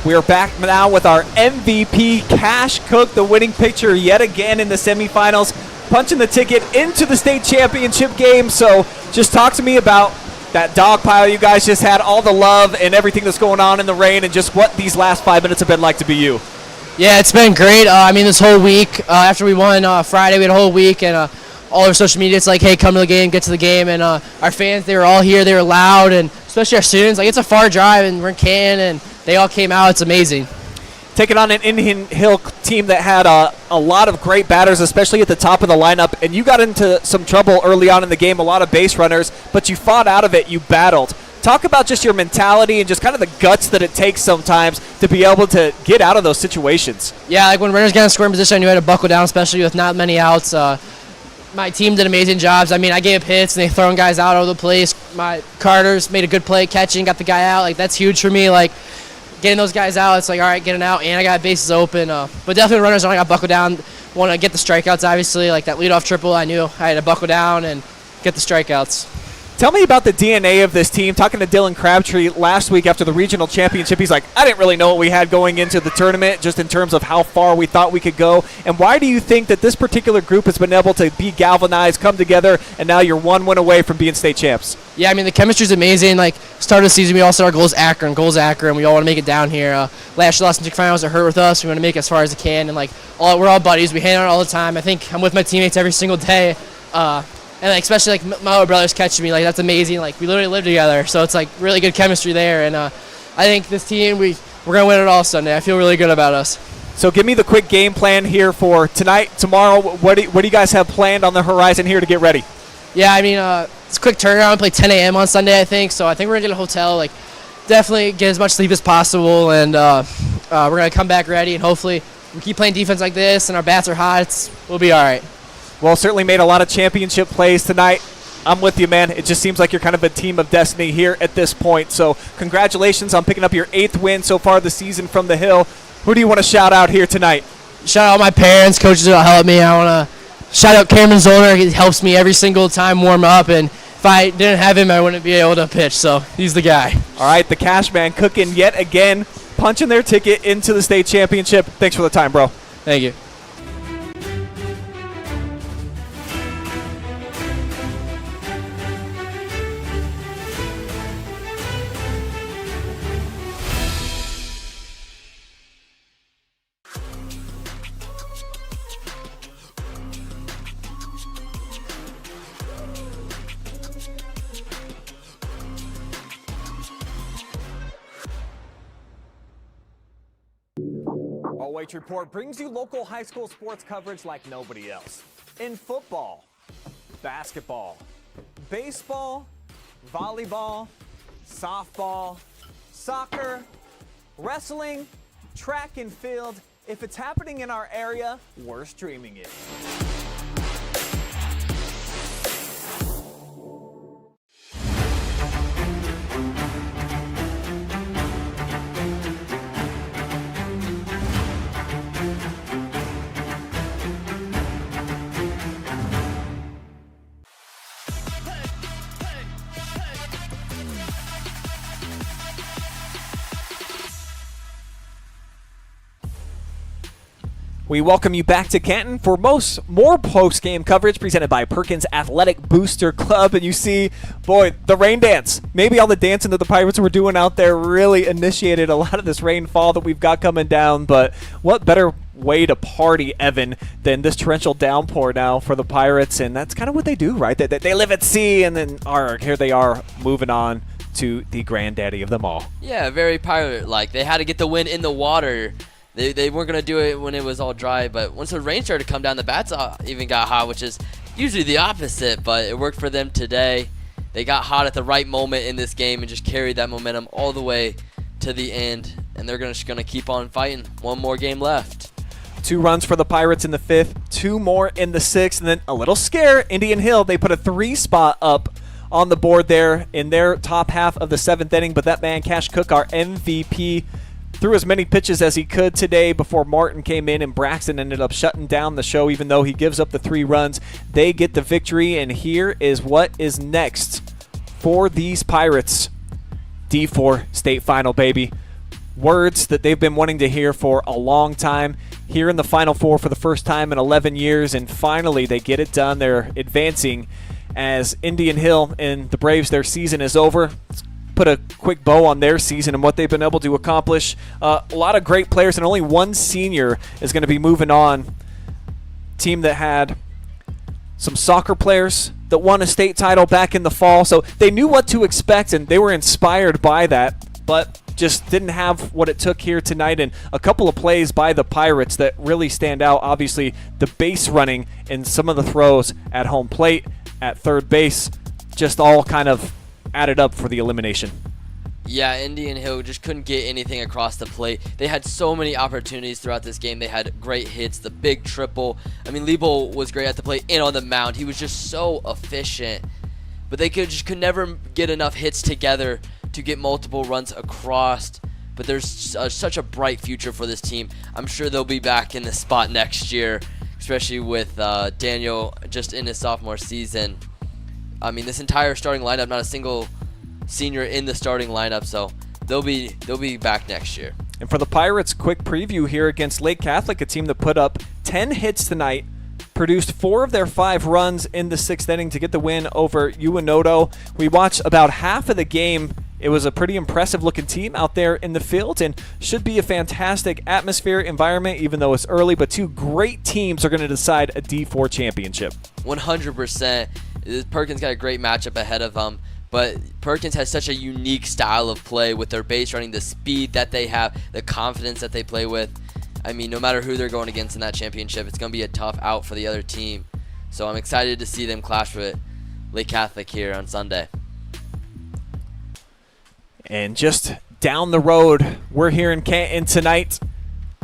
We are back now with our MVP, Kash Koch, the winning pitcher yet again in the semifinals, punching the ticket into the state championship game. So just talk to me about that dog pile you guys just had, all the love and everything that's going on in the rain, and just what these last 5 minutes have been like to be you. Yeah, it's been great. This whole week, after we won Friday, we had a whole week, and all over social media, it's like, hey, come to the game, get to the game. And our fans, they were all here. They were loud, and especially our students. Like, it's a far drive, and we're in Canton, and they all came out. It's amazing. Taking on an Indian Hill team that had a lot of great batters, especially at the top of the lineup, and you got into some trouble early on in the game, a lot of base runners, but you fought out of it. You battled. Talk about just your mentality and just kind of the guts that it takes sometimes to be able to get out of those situations. Yeah, like when runners get in scoring position, I knew I had to buckle down, especially with not many outs. My team did amazing jobs. I gave up hits, and they throwing guys out all over the place. My Carters made a good play catching, got the guy out. Like, that's huge for me. Like, getting those guys out, it's like, all right, getting out, and I got bases open. But definitely runners, I got buckled down. Want to get the strikeouts, obviously. Like that leadoff triple, I knew I had to buckle down and get the strikeouts. Tell me about the DNA of this team. Talking to Dylan Crabtree last week after the regional championship, he's like, I didn't really know what we had going into the tournament, just in terms of how far we thought we could go. And why do you think that this particular group has been able to be galvanized, come together, and now you're one win away from being state champs? Yeah, the chemistry's amazing. Like, start of the season, we all set our goals Akron, and we all want to make it down here. Last year, lost in district finals, it hurt with us. We want to make it as far as we can, and we're all buddies. We hang out all the time. I think I'm with my teammates every single day. And especially my older brothers catching me, that's amazing. We literally live together, so it's really good chemistry there. And I think this team, we're gonna win it all Sunday. I feel really good about us. So give me the quick game plan here for tonight, tomorrow. What do you guys have planned on the horizon here to get ready? Yeah, it's a quick turnaround. We play 10 a.m. on Sunday, I think. So I think we're gonna get a hotel. Definitely get as much sleep as possible, and we're gonna come back ready. And hopefully, we keep playing defense like this, and our bats are hot. We'll be all right. Well, certainly made a lot of championship plays tonight. I'm with you, man. It just seems like you're kind of a team of destiny here at this point. So congratulations on picking up your 8th win so far this season from the Hill. Who do you want to shout out here tonight? Shout out my parents, coaches that help me. I want to shout out Cameron Zollner. He helps me every single time warm up. And if I didn't have him, I wouldn't be able to pitch. So he's the guy. All right, the Cash Man cooking yet again, punching their ticket into the state championship. Thanks for the time, bro. Thank you. OH Report brings you local high school sports coverage like nobody else. In football, basketball, baseball, volleyball, softball, soccer, wrestling, track and field. If it's happening in our area, we're streaming it. We welcome you back to Canton for more post-game coverage presented by Perkins Athletic Booster Club. And you see, boy, the rain dance. Maybe all the dancing that the Pirates were doing out there really initiated a lot of this rainfall that we've got coming down. But what better way to party, Evan, than this torrential downpour now for the Pirates? And that's kind of what they do, right? They live at sea, and then here they are moving on to the granddaddy of them all. Yeah, very Pirate-like. They had to get the win in the water. They weren't going to do it when it was all dry, but once the rain started to come down, the bats even got hot, which is usually the opposite, but it worked for them today. They got hot at the right moment in this game and just carried that momentum all the way to the end, and they're just going to keep on fighting. One more game left. 2 runs for the Pirates in the 5th, 2 more in the 6th, and then a little scare, Indian Hill. They put a 3 spot up on the board there in their top half of the 7th inning, but that man, Kash Koch, our MVP, threw as many pitches as he could today before Martin came in, and Braxton ended up shutting down the show even though he gives up the 3 runs. They get the victory, and here is what is next for these Pirates. D4 state final, baby. words that they've been wanting to hear for a long time. Here in the Final Four for the first time in 11 years, and finally they get it done. They're advancing as Indian Hill and the Braves, their season is over. Let's put a quick bow on their season and what they've been able to accomplish. A lot of great players, and only one senior is going to be moving on. Team that had some soccer players that won a state title back in the fall, so they knew what to expect and they were inspired by that, but just didn't have what it took here tonight. And a couple of plays by the Pirates that really stand out. Obviously, the base running and some of the throws at home plate, at third base, just all kind of added up for the elimination. Yeah, Indian Hill just couldn't get anything across the plate. They had so many opportunities throughout this game. They had great hits, the big triple. I mean, Liebel was great at the plate and on the mound. He was just so efficient. But they could never get enough hits together to get multiple runs across. But there's such a bright future for this team. I'm sure they'll be back in the spot next year, especially with Daniel just in his sophomore season. I mean, this entire starting lineup, not a single senior in the starting lineup, so they'll be back next year. And for the Pirates, quick preview here against Lake Catholic, a team that put up 10 hits tonight, produced 4 of their 5 runs in the 6th inning to get the win over Uenoto. We watched about half of the game. It was a pretty impressive looking team out there in the field and should be a fantastic atmosphere, environment, even though it's early, but 2 great teams are going to decide a D4 championship. 100%. Perkins got a great matchup ahead of them. But Perkins has such a unique style of play with their base running, the speed that they have, the confidence that they play with. I mean, no matter who they're going against in that championship, it's going to be a tough out for the other team. So I'm excited to see them clash with Lake Catholic here on Sunday. And just down the road, we're here in Canton tonight.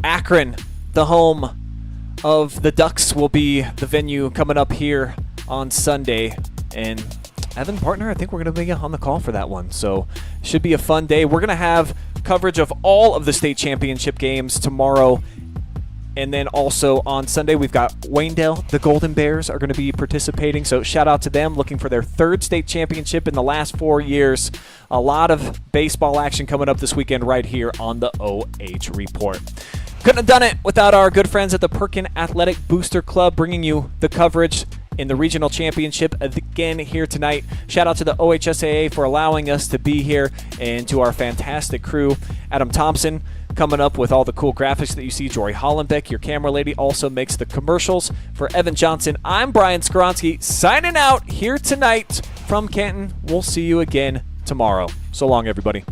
Akron, the home of the Ducks, will be the venue coming up here on Sunday. And Evan, partner, I think we're going to be on the call for that one. So should be a fun day. We're going to have coverage of all of the state championship games tomorrow. And then also on Sunday, we've got Waynedale. The Golden Bears are going to be participating. So shout out to them, looking for their 3rd state championship in the last 4 years. A lot of baseball action coming up this weekend right here on the OH Report. Couldn't have done it without our good friends at the Perkins Athletic Booster Club, bringing you the coverage in the regional championship again here tonight. Shout out to the OHSAA for allowing us to be here, and to our fantastic crew. Adam Thompson coming up with all the cool graphics that you see. Jory Hollenbeck, your camera lady, also makes the commercials. For Evan Johnson, I'm Brian Skowronski, signing out here tonight from Canton. We'll see you again tomorrow. So long, everybody.